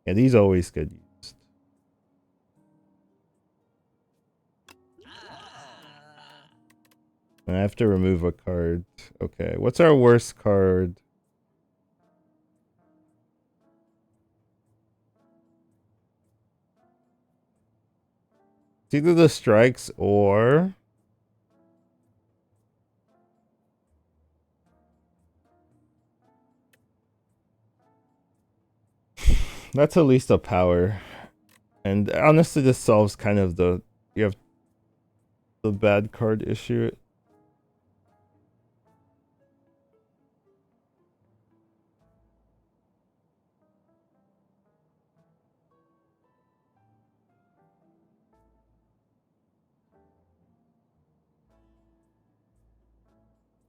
Yeah, these always get used. And I have to remove a card. Okay, what's our worst card? It's either the strikes or... That's at least a power. And honestly, this solves kind of the... You have the bad card issue.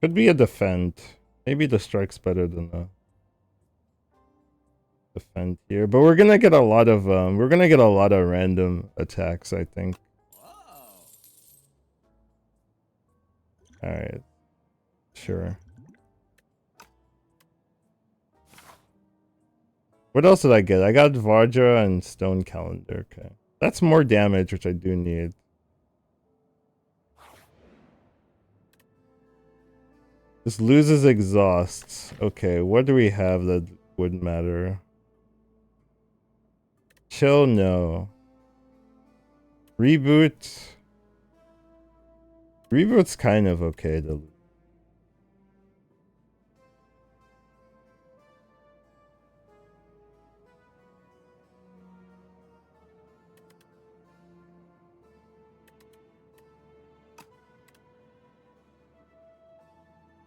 Could be a defend. Maybe the strike's better than the defend here. But we're gonna get a lot of random attacks, I think. Alright. Sure. What else did I get? I got Vajra and Stone Calendar. Okay. That's more damage, which I do need. This loses exhausts. Okay, what do we have that wouldn't matter? Chill, no. Reboot. Reboot's kind of okay to lose.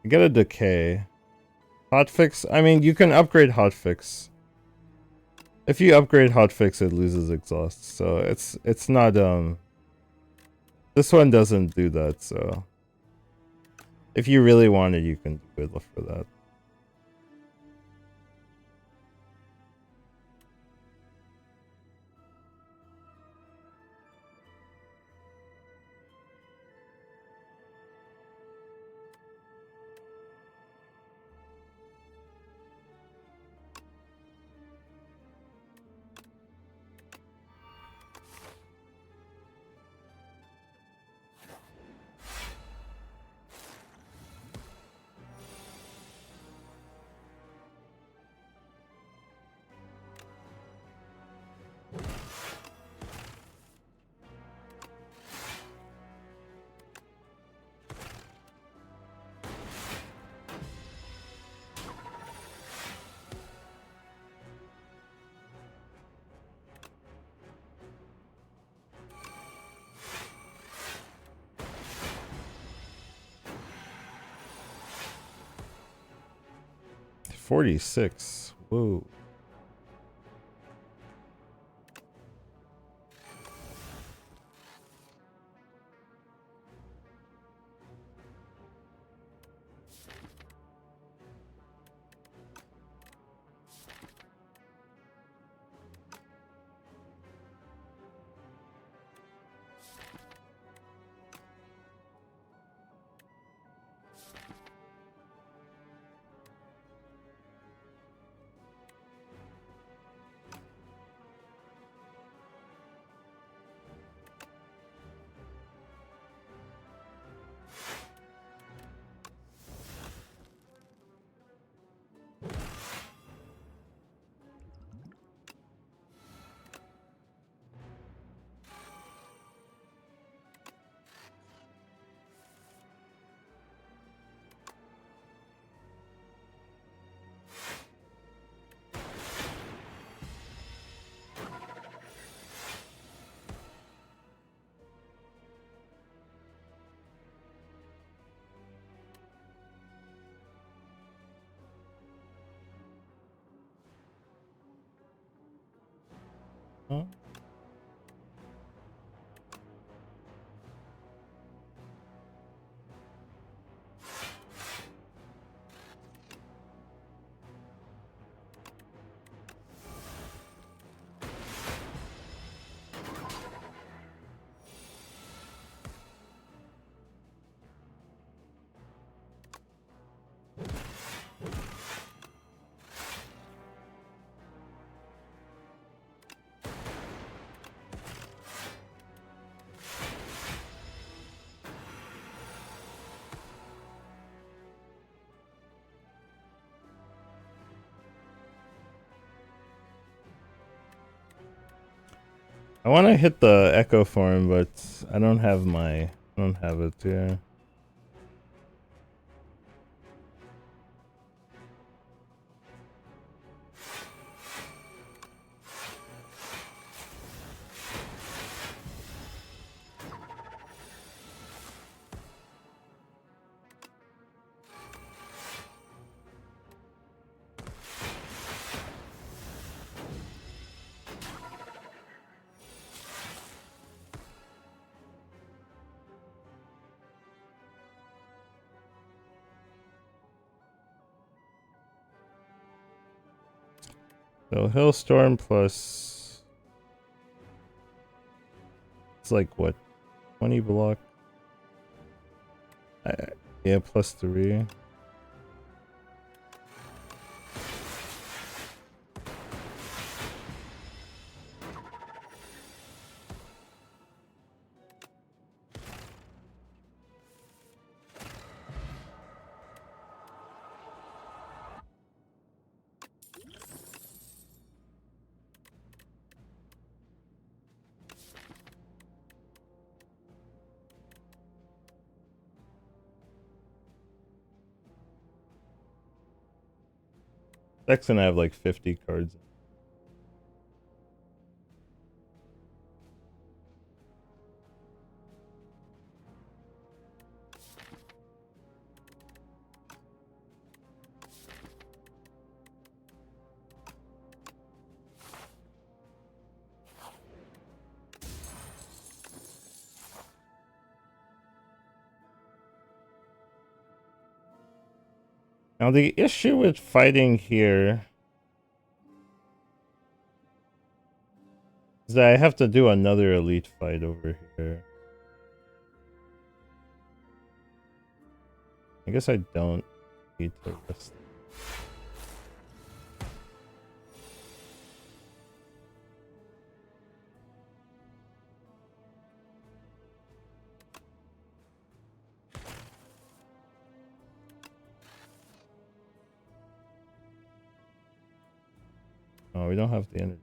Get a decay. Hotfix. I mean, you can upgrade hotfix. If you upgrade hotfix, it loses exhaust. So it's not this one doesn't do that, so if you really want it, you can do it for that. $46. Whoa. Huh? I want to hit the echo form, but I don't have it here. So Hailstorm plus, it's like what, 20 block? Yeah, plus 3. Deck's gonna have like 50 cards. Now the issue with fighting here is that I have to do another elite fight over here. I guess I don't need to risk. Oh, we don't have the energy.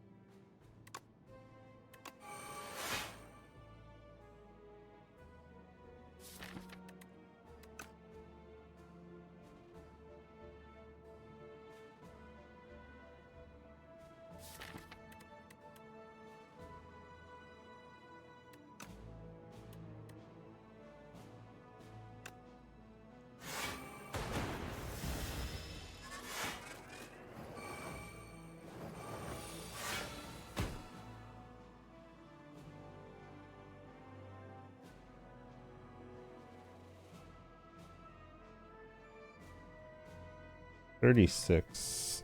$36.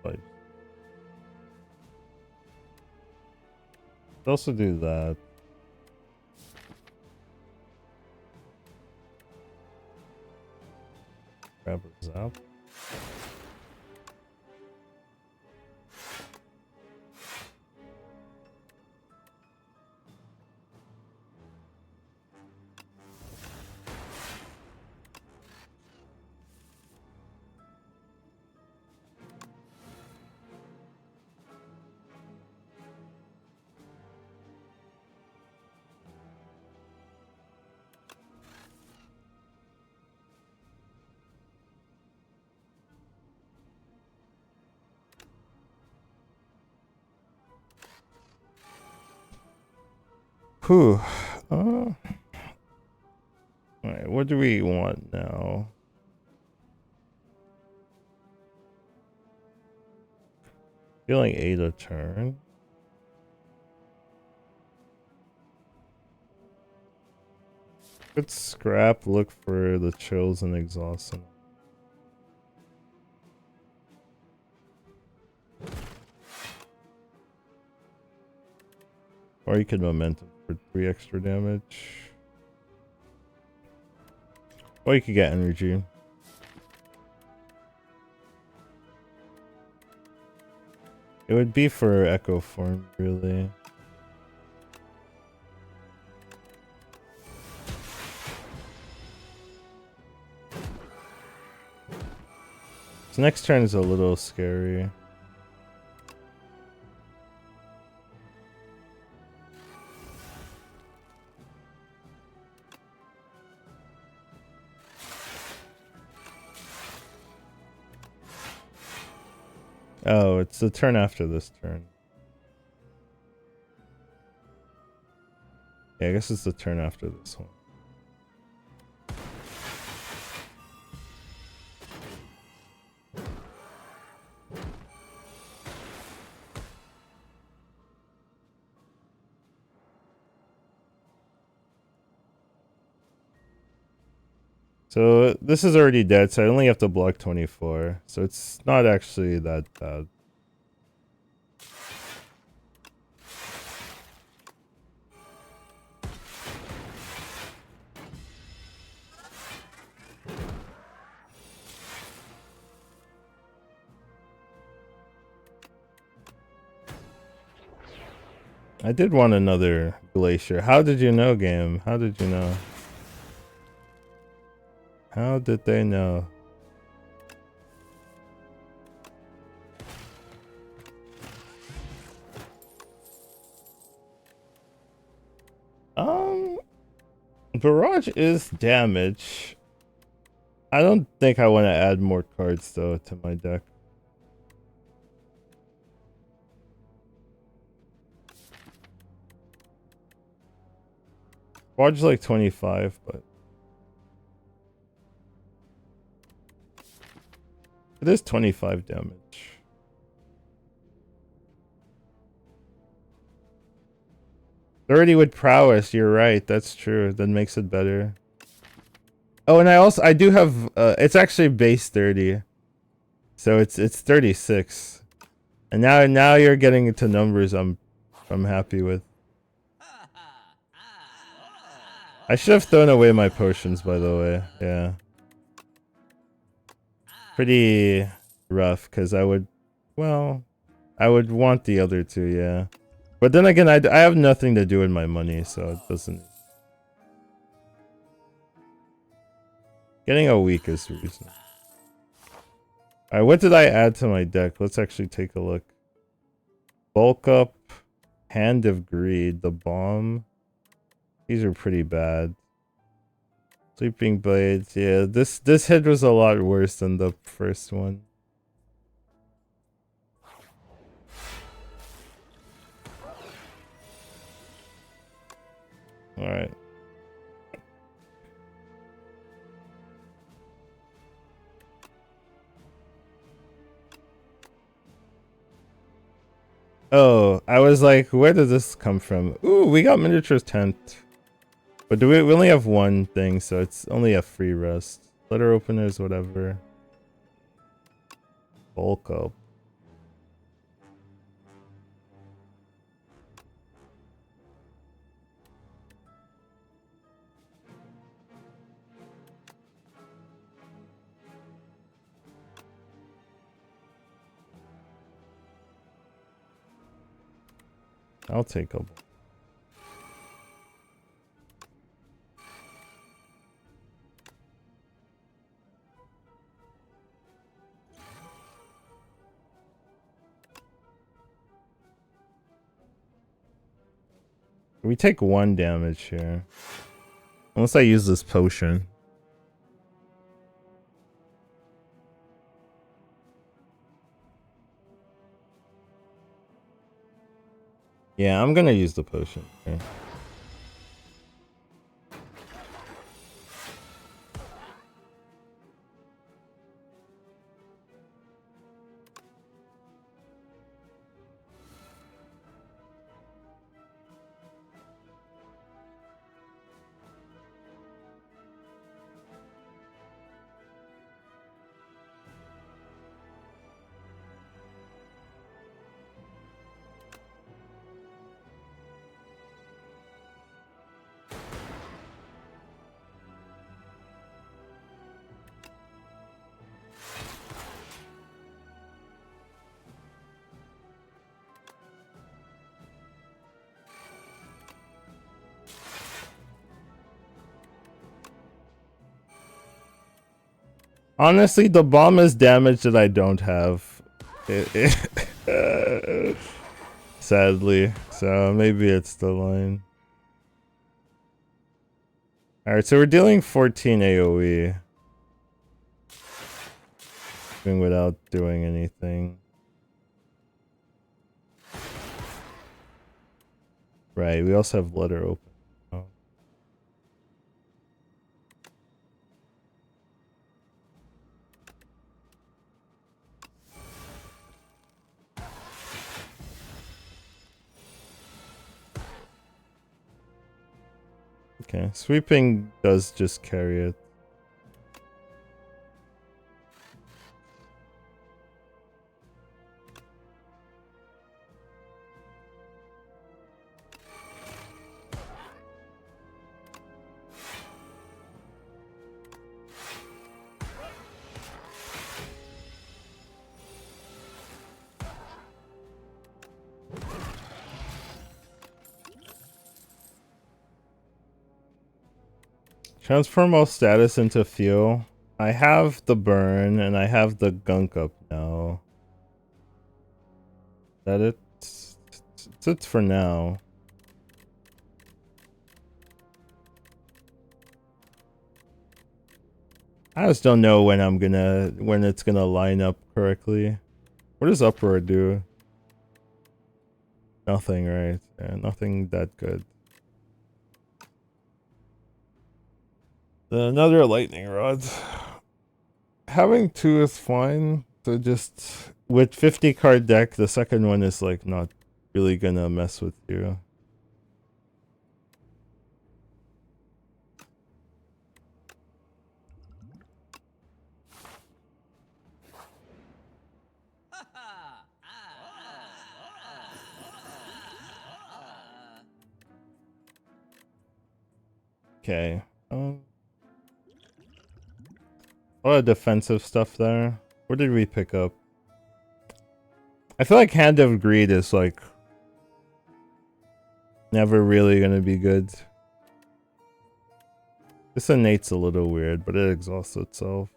But let's also do that. Grab a zap. Whew. Alright, what do we want now? Feeling 8 a turn. Good scrap, look for the chills and exhaust. Or you could momentum for 3 extra damage. Or you could get energy. It would be for echo form, really. So next turn is a little scary. Oh, it's the turn after this turn. Yeah, I guess it's the turn after this one. So this is already dead, so I only have to block 24. So it's not actually that bad. I did want another glacier. How did you know, game? How did you know? How did they know? Barrage is damage. I don't think I want to add more cards though to my deck. Barrage like 25, but it is 25 damage. $30 with prowess, you're right, that's true. That makes it better. Oh, and I do have it's actually base 30. So it's 36. And now you're getting into numbers I'm happy with. I should have thrown away my potions, by the way. Yeah. Pretty rough, because I would want the other two, yeah. But then again, I have nothing to do with my money, so it doesn't... Getting a week is reasonable. Alright, what did I add to my deck? Let's actually take a look. Bulk Up, Hand of Greed, the Bomb. These are pretty bad. Sleeping Blades, yeah, this hit was a lot worse than the first one. Alright. Oh, I was like, where did this come from? Ooh, we got Miniature's Tent. But we only have one thing, so it's only a free rest. Letter openers, whatever. Bulk Up. I'll take a... We take 1 damage here. Unless I use this potion. Yeah, I'm gonna use the potion. Okay. Honestly, the bomb is damage that I don't have. Sadly. So maybe it's the line. Alright, so we're dealing 14 AoE. Without doing anything. Right, we also have letter open. Oh. Okay, sweeping does just carry it. Transform all status into fuel. I have the burn and I have the gunk up now. That it's it for now. I just don't know when it's gonna line up correctly. What does uproar do? Nothing, right? Yeah, nothing that good. Another lightning rod. Having two is fine. So just with 50 card deck, the second one is like not really gonna mess with you. Okay. A lot of defensive stuff there. What did we pick up? I feel like Hand of Greed is like never really gonna be good. This innate's a little weird, but it exhausts itself.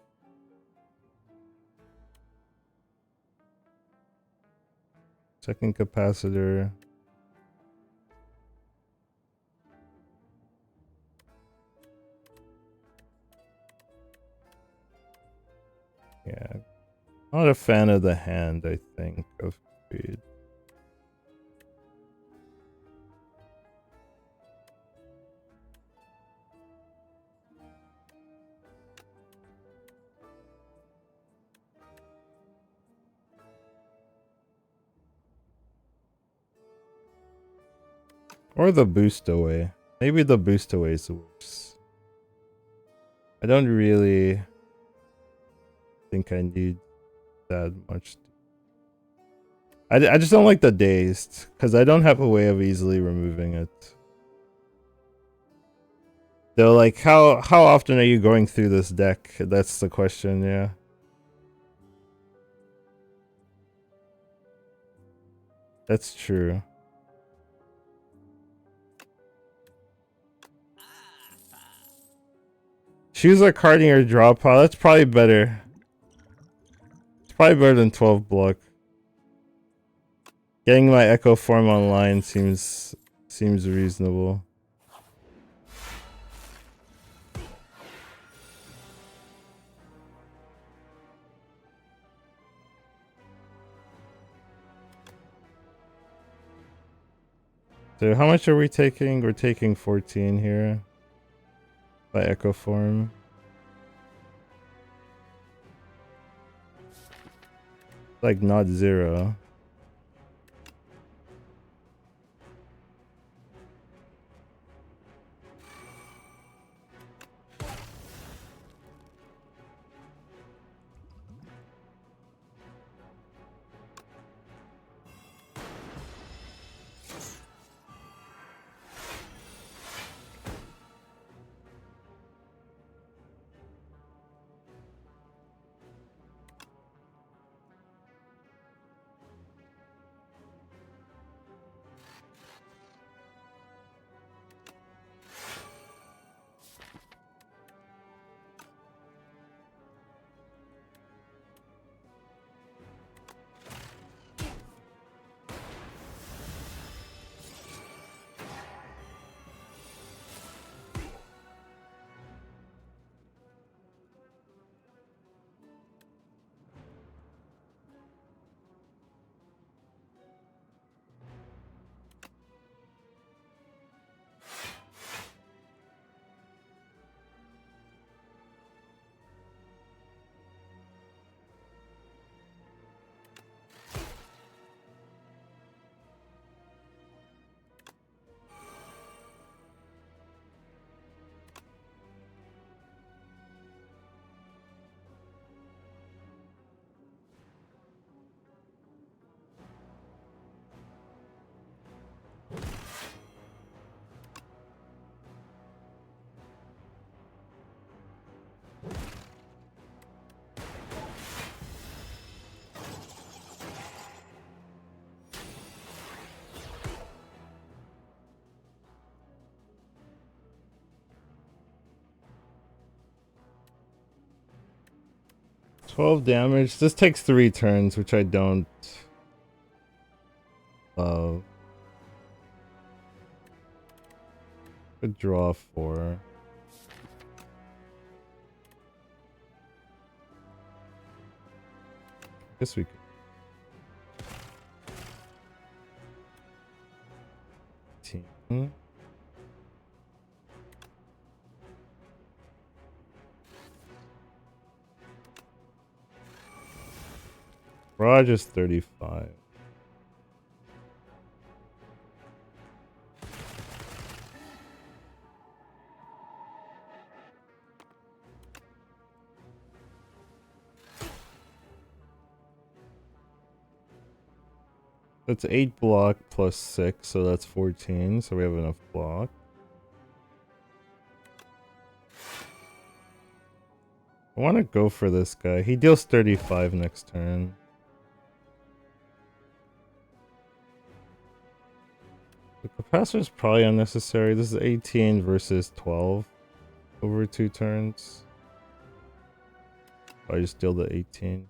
Second capacitor. Yeah. Not a fan of the hand, I think, of Greed. Or the boost away. Maybe the boost away is worse. I don't really think I need that much. I just don't like the dazed, because I don't have a way of easily removing it. Though, like, how often are you going through this deck? That's the question, yeah. That's true. Choose a card in your draw pile. That's probably better. It's probably better than 12 block. Getting my Echo form online seems reasonable. So how much are we taking? We're taking 14 here by Echo form. Like not zero. 12 damage. This takes 3 turns, which I don't love. Could draw 4. Guess we could. Raj is 35. That's 8 block plus 6, so that's 14, so we have enough block. I want to go for this guy. He deals 35 next turn. The capacitor is probably unnecessary. This is 18 versus 12 over 2 turns. I just deal the 18.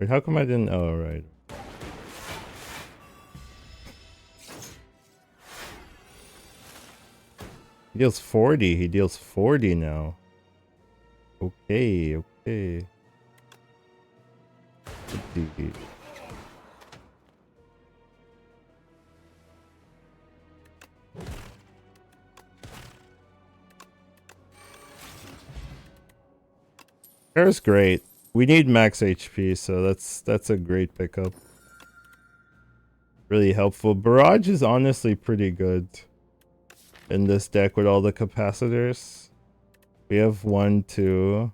Wait, how come I didn't? Oh, right. He deals 40. He deals 40 now. Okay, okay. There's great. We need max HP, so that's a great pickup. Really helpful. Barrage is honestly pretty good in this deck with all the capacitors. We have 1, 2.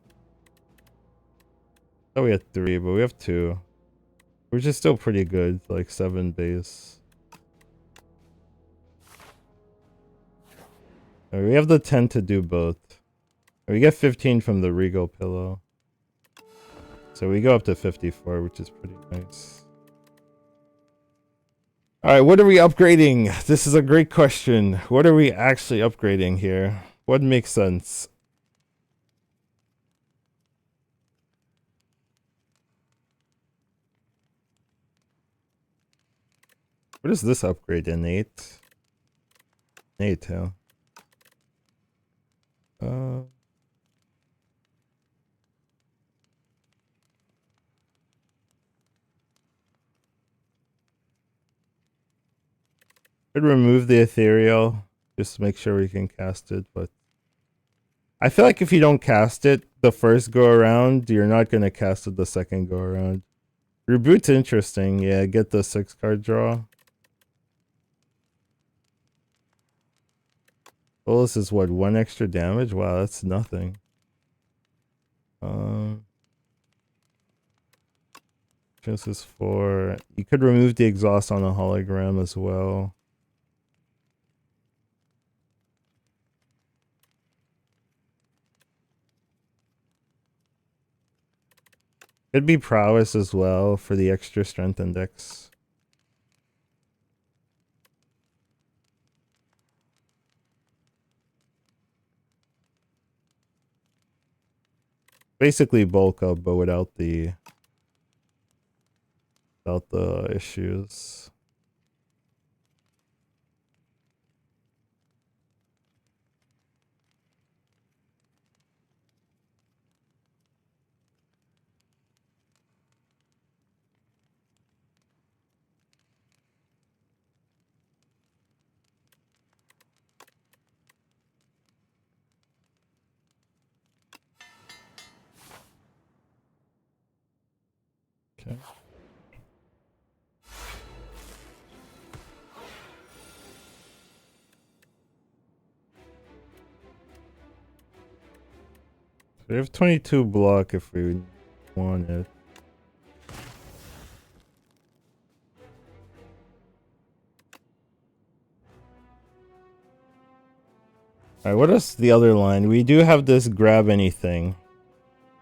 Oh, we had 3, but we have 2. Which is still pretty good, like 7 base. Right, we have the 10 to do both. We get 15 from the Regal Pillow. So we go up to 54, which is pretty nice. Alright, what are we upgrading? This is a great question. What are we actually upgrading here? What makes sense? What is this upgrade? Innate? Innate, huh? Could remove the ethereal, just to make sure we can cast it, but I feel like if you don't cast it the first go around, you're not gonna cast it the second go around. Reboot's interesting, yeah, get the 6 card draw. Well, this is what, 1 extra damage? Wow, that's nothing. This is 4. You could remove the exhaust on a hologram as well. Could be prowess as well for the extra strength index. Basically bulk up, but without the issues. Okay. We have 22 block if we want it. Alright, what is the other line? We do have this grab anything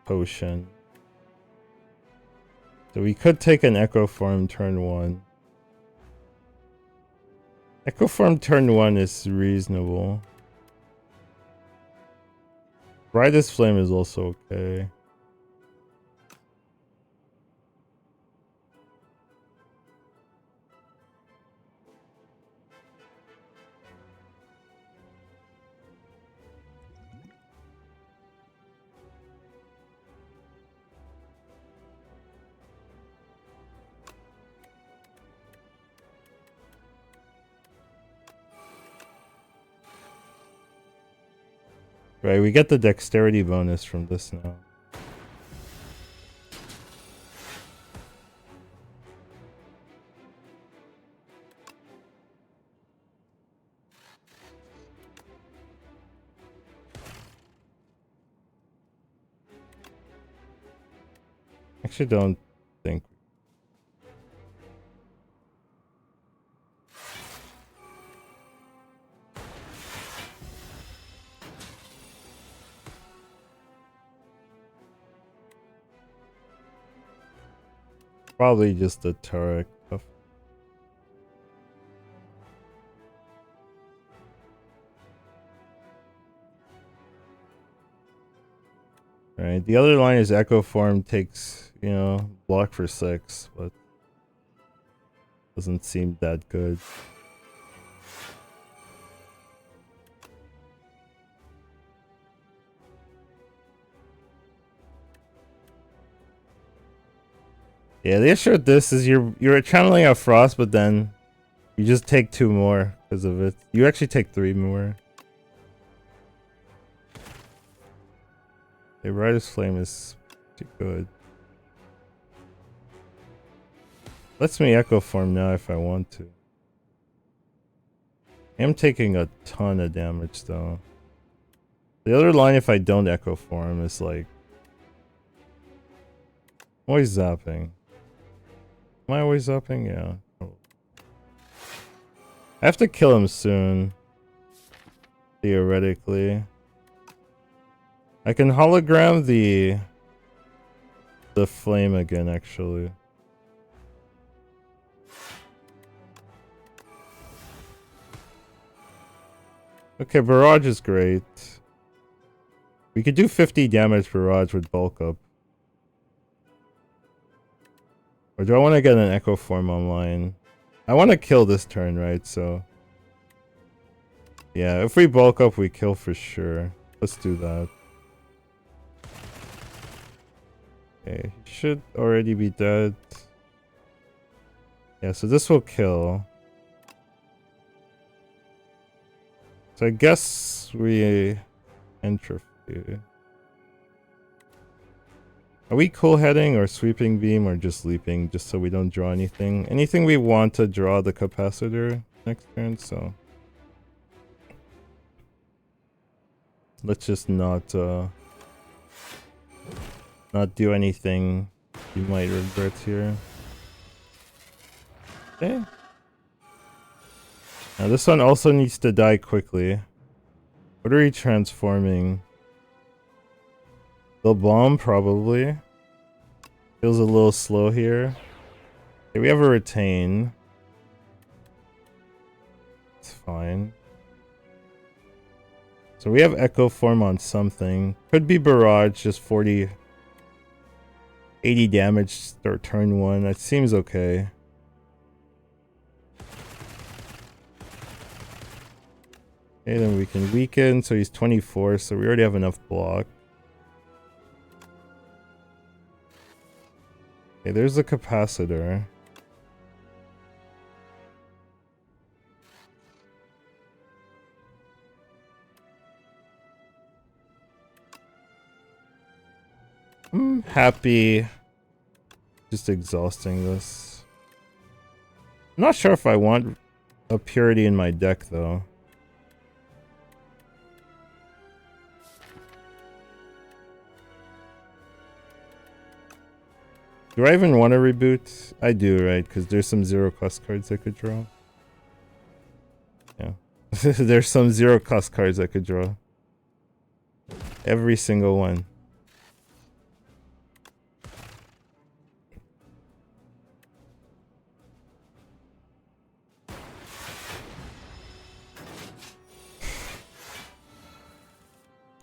potion. So we could take an Echo Form turn 1. Echo Form turn 1 is reasonable. Brightest Flame is also okay. Right, we get the dexterity bonus from this now. Actually, don't think. Probably just the turret stuff. Right, the other line is Echo Form takes, you know, block for 6, but doesn't seem that good. Yeah, the issue with this is you're channeling out Frost, but then you just take 2 more because of it. You actually take 3 more. The Rider's Flame is too good. Lets me Echo Form now if I want to. I'm taking a ton of damage though. The other line, if I don't Echo Form, is like always zapping. Am I always zapping? Yeah. I have to kill him soon. Theoretically. I can hologram the flame again, actually. Okay, Barrage is great. We could do 50 damage Barrage with bulk up. Or do I want to get an Echo Form online? I want to kill this turn, right? So yeah, if we bulk up, we kill for sure. Let's do that. Okay, he should already be dead. Yeah, so this will kill. So I guess we entropy. Are we cool heading or sweeping beam or just leaping just so we don't draw anything? Anything we want to draw the capacitor next turn, so let's just not do anything you might regret here. Okay. Now this one also needs to die quickly. What are we transforming? The bomb, probably. Feels a little slow here. Okay, we have a retain. It's fine. So we have Echo Form on something. Could be Barrage, just 80 damage start turn 1. That seems okay. Okay, then we can weaken. So he's 24, so we already have enough block. Okay, there's the capacitor. I'm happy just exhausting this. I'm not sure if I want a Purity in my deck though. Do I even want to reboot? I do, right? Because there's some 0-cost cards I could draw. Yeah. There's some 0-cost cards I could draw. Every single one.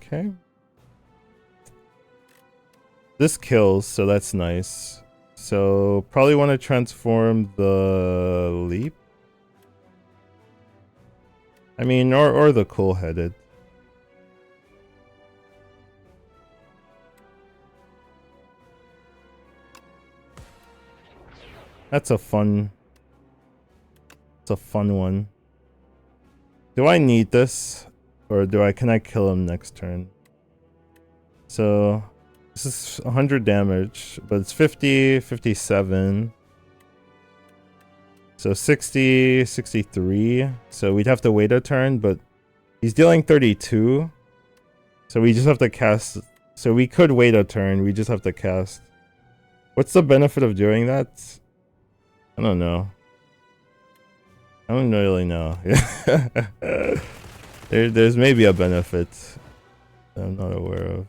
Okay. This kills, so that's nice. So probably want to transform the leap. I mean, or the cool-headed. That's a fun. It's a fun one. Do I need this, or can I kill him next turn? So this is 100 damage, but it's 50, 57. So 60, 63. So we'd have to wait a turn, but he's dealing 32. So we just have to cast. So we could wait a turn. We just have to cast. What's the benefit of doing that? I don't know. I don't really know. There's maybe a benefit that I'm not aware of.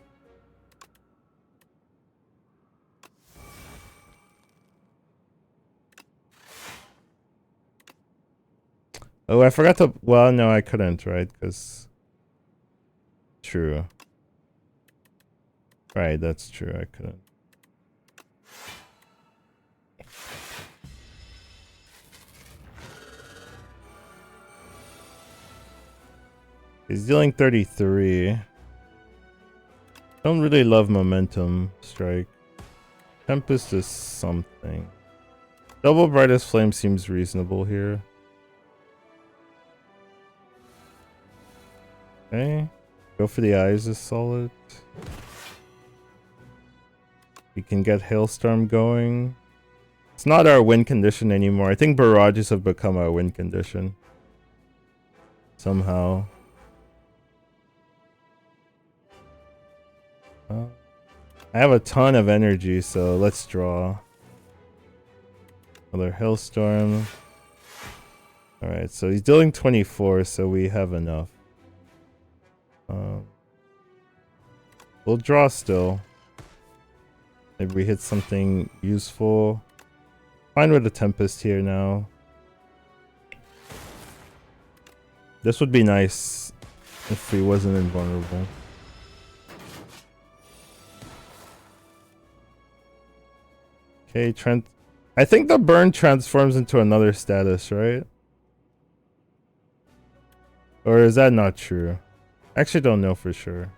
Oh, I forgot to. Well, no, I couldn't, right? Because. True. Right, that's true. I couldn't. He's dealing 33. Don't really love momentum strike. Tempest is something. Double brightest flame seems reasonable here. Okay. Go for the eyes is solid. We can get Hailstorm going. It's not our win condition anymore. I think barrages have become our win condition. Somehow. I have a ton of energy, so let's draw. Another Hailstorm. Alright, so he's dealing 24, so we have enough. We'll draw still. Maybe we hit something useful. Fine with the Tempest here now. This would be nice if he wasn't invulnerable. Okay, Trent. I think the burn transforms into another status, right? Or is that not true? I actually don't know for sure.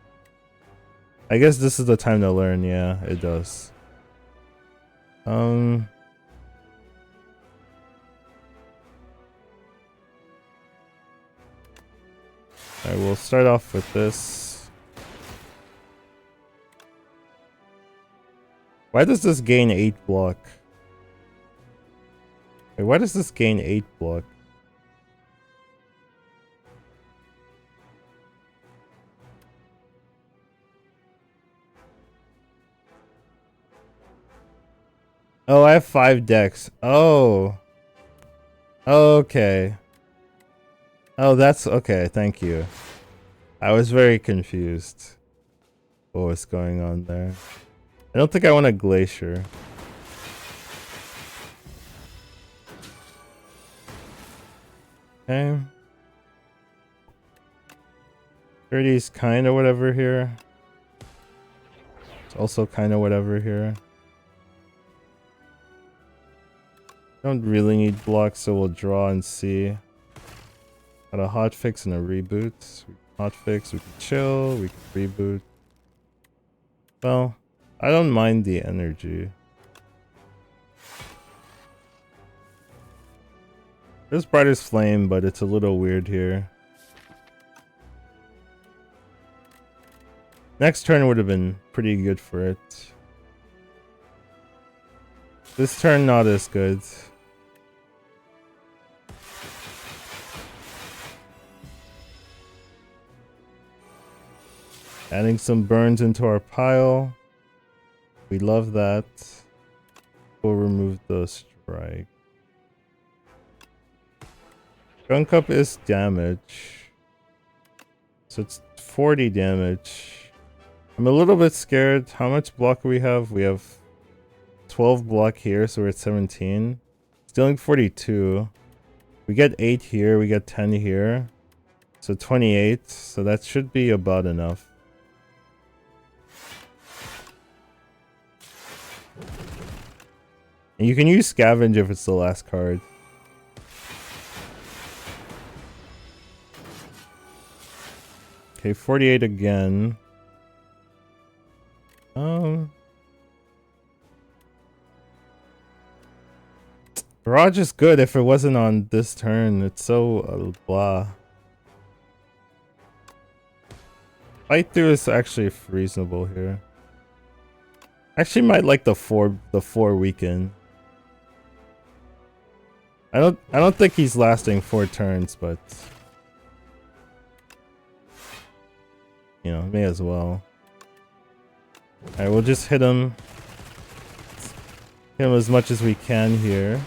I guess this is the time to learn. Yeah, it does. Alright, we'll start off with this. Why does this gain 8 block? Wait, why does this gain 8 block? Oh, I have 5 decks. Oh. Okay. Oh, that's okay. Thank you. I was very confused. What was going on there? I don't think I want a Glacier. Okay. 30's kind of whatever here. It's also kind of whatever here. Don't really need blocks, so we'll draw and see. Got a hotfix and a reboot. Hotfix, we can chill, we can reboot. Well, I don't mind the energy. There's brightest flame, but it's a little weird here. Next turn would have been pretty good for it. This turn not as good. Adding some burns into our pile. We love that. We'll remove the strike. Gunk up is damage. So it's 40 damage. I'm a little bit scared. How much block do we have? We have 12 block here, so we're at 17. It's dealing 42. We get 8 here, we get 10 here. So 28. So that should be about enough. And you can use Scavenge if it's the last card. Okay, 48 again. Barrage is good if it wasn't on this turn. It's so blah. Fight through is actually reasonable here. Actually might like the four weaken. I don't think he's lasting 4 turns, but you know, may as well. Alright, we'll just hit him. Hit him as much as we can here.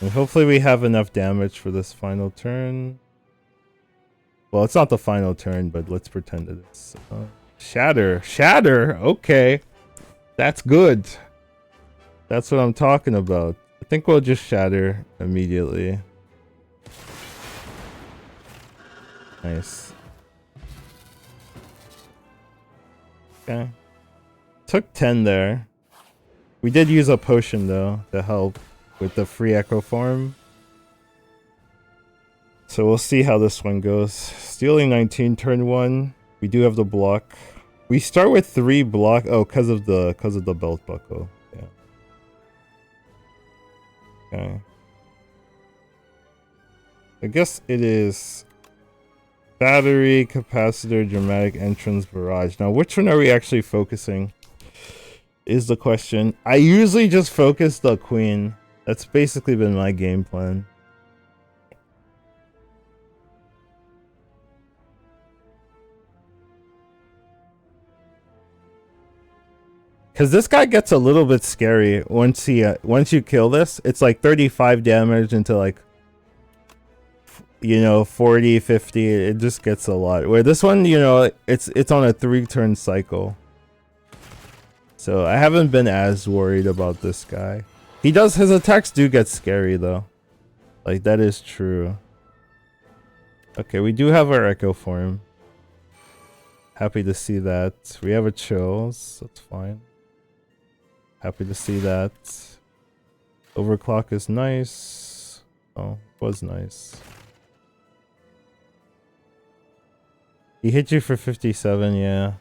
And hopefully we have enough damage for this final turn. Well, it's not the final turn, but let's pretend it is. Shatter. Shatter! Okay. That's good. That's what I'm talking about. I think we'll just shatter immediately. Nice. Okay. Took 10 there. We did use a potion though to help with the free echo form. So we'll see how this one goes. Stealing 19 turn 1. We do have the block. We start with 3 block. Oh, because of the belt buckle. Yeah. Okay. I guess it is battery, capacitor, dramatic entrance, barrage. Now, which one are we actually focusing? Is the question. I usually just focus the queen. That's basically been my game plan. Cause this guy gets a little bit scary once you kill this. It's like 35 damage into like, you know, 40, 50. It just gets a lot. Where this one, you know, it's on a 3-turn cycle. So I haven't been as worried about this guy. His attacks do get scary though. Like that is true. Okay, we do have our echo form. Happy to see that. We have a chills. That's fine. Happy to see that. Overclock is nice. Oh, was nice. He hit you for 57, yeah.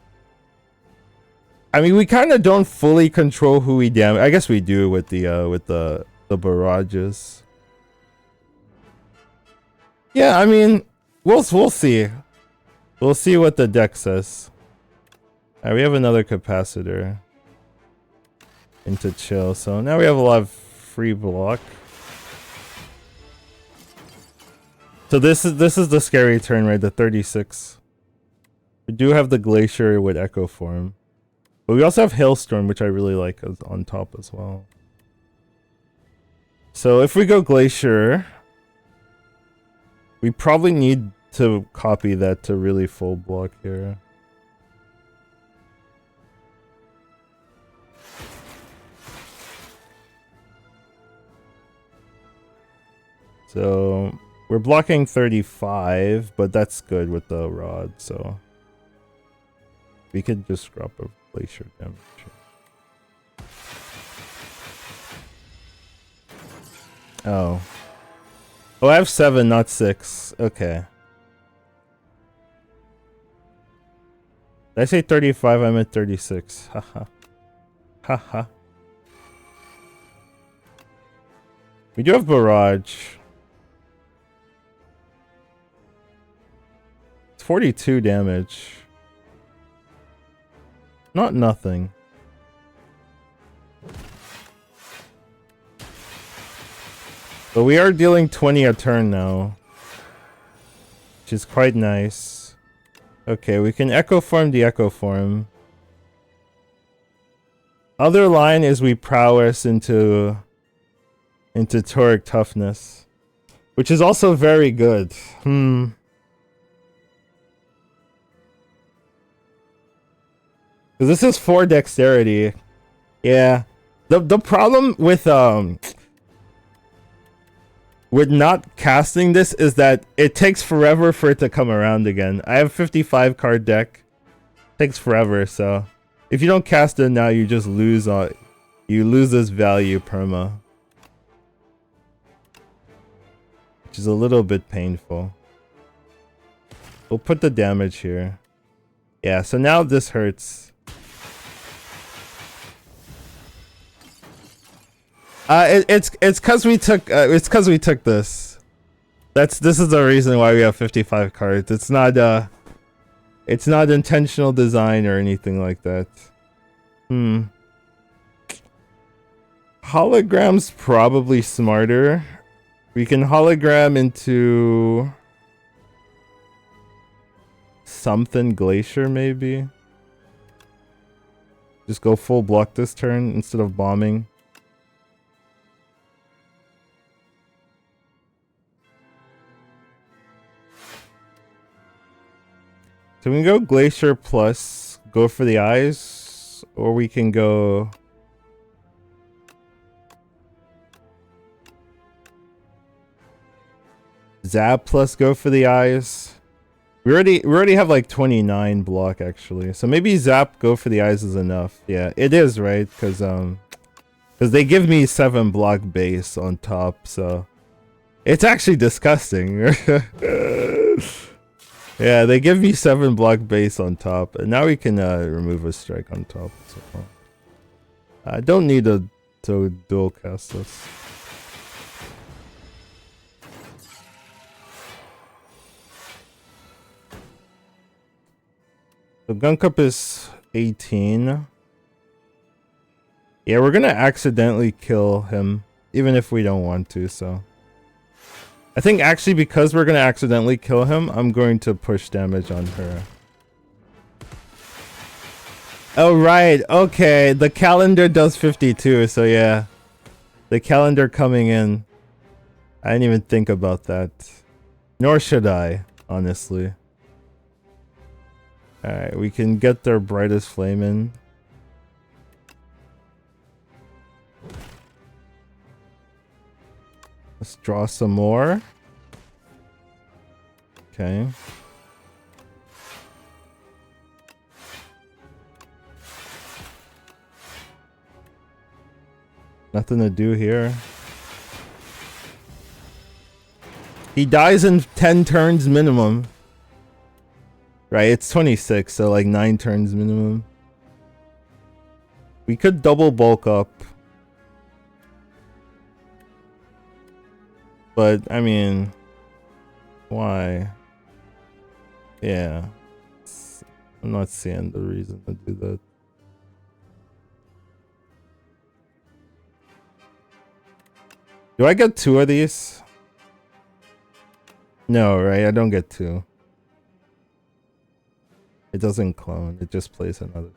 I mean, we kind of don't fully control who we damage. I guess we do with the barrages. Yeah, I mean, we'll see. We'll see what the deck says. Alright, we have another capacitor. Into chill, so now we have a lot of free block. So this is the scary turn, right? The 36. We do have the glacier with echo form, but we also have hailstorm, which I really like on top as well. So if we go glacier, we probably need to copy that to really full block here. So we're blocking 35, but that's good with the rod, so we could just drop a glacier damage. Oh. Oh, I have 7, not 6. Okay. Did I say 35? I meant 36. Haha. Haha. We do have barrage. 42 damage. Not nothing. But we are dealing 20 a turn now, which is quite nice. Okay, we can echo form the echo form. Other line is we prowess into toric toughness, which is also very good. This is 4 dexterity. Yeah. The problem with not casting this is that it takes forever for it to come around again. I have 55 card deck. Takes forever, so If you don't cast it now, you just lose you lose this value perma. Which is a little bit painful. We'll put the damage here. Yeah, so now this hurts. It's cause we took this. This is the reason why we have 55 cards. It's not intentional design or anything like that. Hologram's probably smarter. We can hologram into something glacier maybe. Just go full block this turn instead of bombing. So we can go glacier plus go for the eyes, or we can go zap plus go for the eyes. We already have like 29 block actually, so maybe zap go for the eyes is enough. Yeah, it is, right? Because they give me 7 block base on top, so it's actually disgusting. Yeah, they give me 7 block base on top, and now we can remove a strike on top. So I don't need to dual cast this. So gun cup is 18. Yeah, we're gonna accidentally kill him, even if we don't want to, so. I think actually because we're gonna accidentally kill him, I'm going to push damage on her. Oh right, okay, the calendar does 52, so yeah. The calendar coming in. I didn't even think about that. Nor should I, honestly. Alright, we can get their brightest flame in. Let's draw some more. Okay. Nothing to do here. He dies in 10 turns minimum. Right, it's 26, so like 9 turns minimum. We could double bulk up. But, I mean... Why? Yeah. I'm not seeing the reason to do that. Do I get 2 of these? No, right? I don't get 2. It doesn't clone, it just plays another.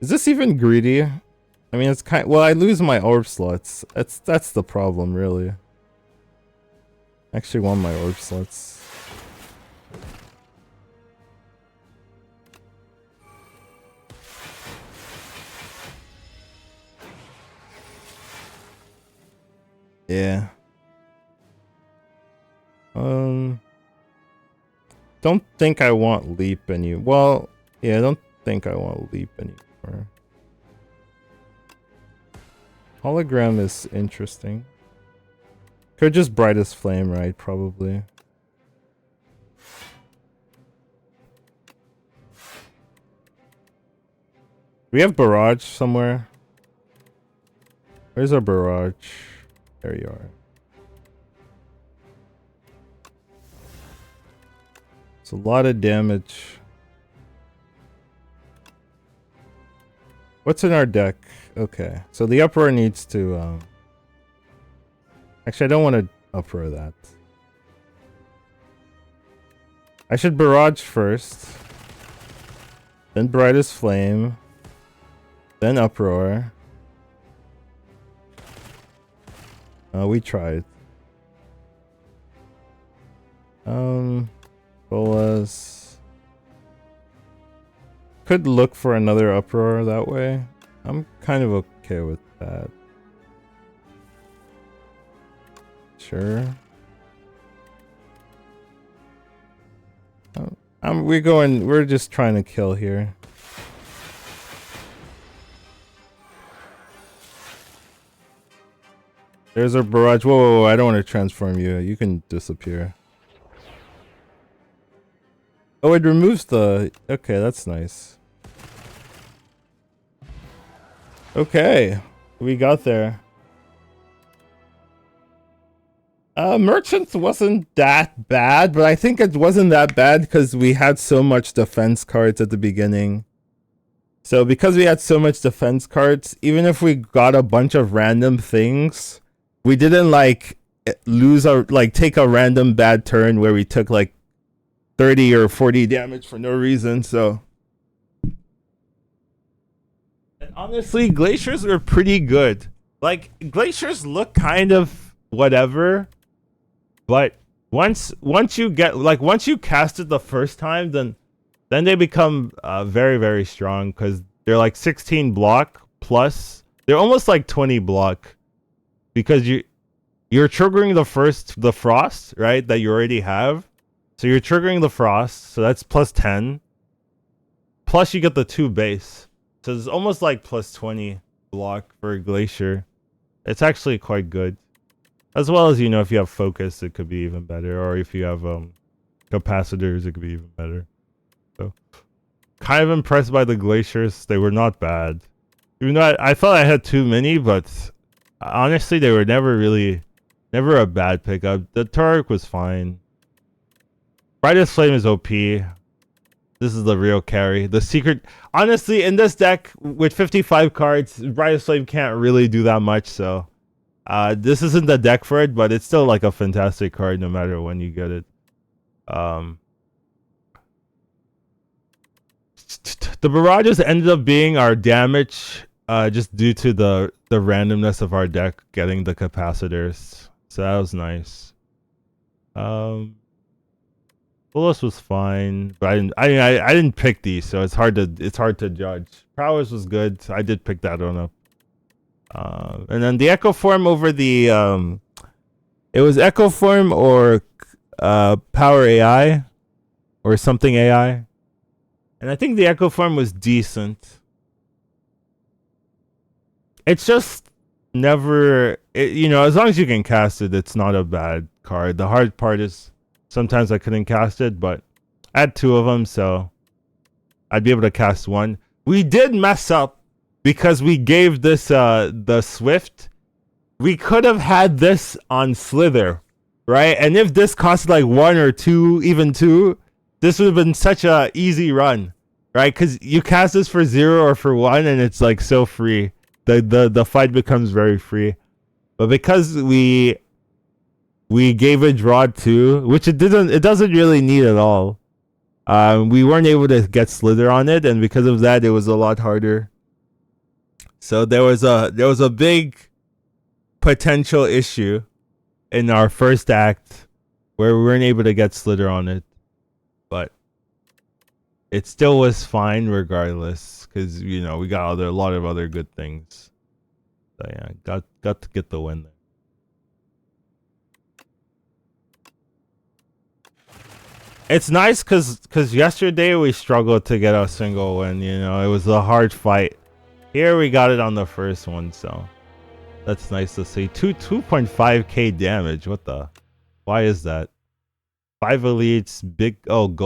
Is this even greedy? I mean, it's kind. Well, I lose my orb slots. That's the problem, really. I actually want my orb slots. Yeah. Don't think I want leap any. Well, yeah, I don't think I want leap anymore. Hologram is interesting. Could just brightest flame, right? Probably. We have barrage somewhere. Where's our barrage? There you are. It's a lot of damage. What's in our deck? Okay, so the uproar needs to actually I don't want to uproar that. I should barrage first, then brightest flame, then uproar. We tried. Bolas. Could look for another uproar that way. I'm kind of okay with that. Sure. We're just trying to kill here. There's our barrage. Whoa, I don't want to transform you. You can disappear. Oh, it removes the... Okay, that's nice. Okay, we got there. Merchant wasn't that bad, but I think it wasn't that bad because we had so much defense cards at the beginning. So because we had so much defense cards, even if we got a bunch of random things, we didn't like lose our take a random bad turn where we took like 30 or 40 damage for no reason. So and honestly, glaciers were pretty good. Like glaciers look kind of whatever, but once you get once you cast it the first time, then they become very, very strong because they're like 16 block plus. They're almost like 20 block because you're triggering the frost, right, that you already have. So you're triggering the frost, so that's plus 10. Plus you get the 2 base. So it's almost like plus 20 block for a glacier. It's actually quite good. As well as, if you have focus, it could be even better. Or if you have capacitors, it could be even better. So kind of impressed by the glaciers. They were not bad. Even though I thought I had too many, but honestly, they were never a bad pickup. The Turk was fine. Brightest Flame is OP. This is the real carry. The secret... Honestly, in this deck, with 55 cards, Brightest Flame can't really do that much, so... this isn't the deck for it, but it's still like a fantastic card no matter when you get it. The barrages ended up being our damage just due to the randomness of our deck getting the capacitors. So that was nice. Bullis was fine, but I didn't pick these, so it's hard to judge. Prowess was good. I did pick that one up. And then the Echo Form over the it was Echo Form or Power AI or something AI. And I think the Echo Form was decent. It's just never as long as you can cast it, it's not a bad card. The hard part is sometimes I couldn't cast it, but I had 2 of them, so I'd be able to cast 1. We did mess up because we gave this the Swift. We could have had this on Slither, right? And if this cost like 1 or 2, even 2, this would have been such a easy run, right? Because you cast this for 0 or for 1, and it's like so free. The fight becomes very free. But because we gave it draw 2, which it doesn't really need at all. We weren't able to get Slither on it, and because of that, it was a lot harder. So there was a big potential issue in our first act where we weren't able to get Slither on it, but it still was fine regardless because we got a lot of other good things. So yeah, got to get the win there. It's nice because yesterday we struggled to get a single win. It was a hard fight. Here we got it on the first one, so that's nice to see. 2.5k damage. What the? Why is that? 5 elites, big gold.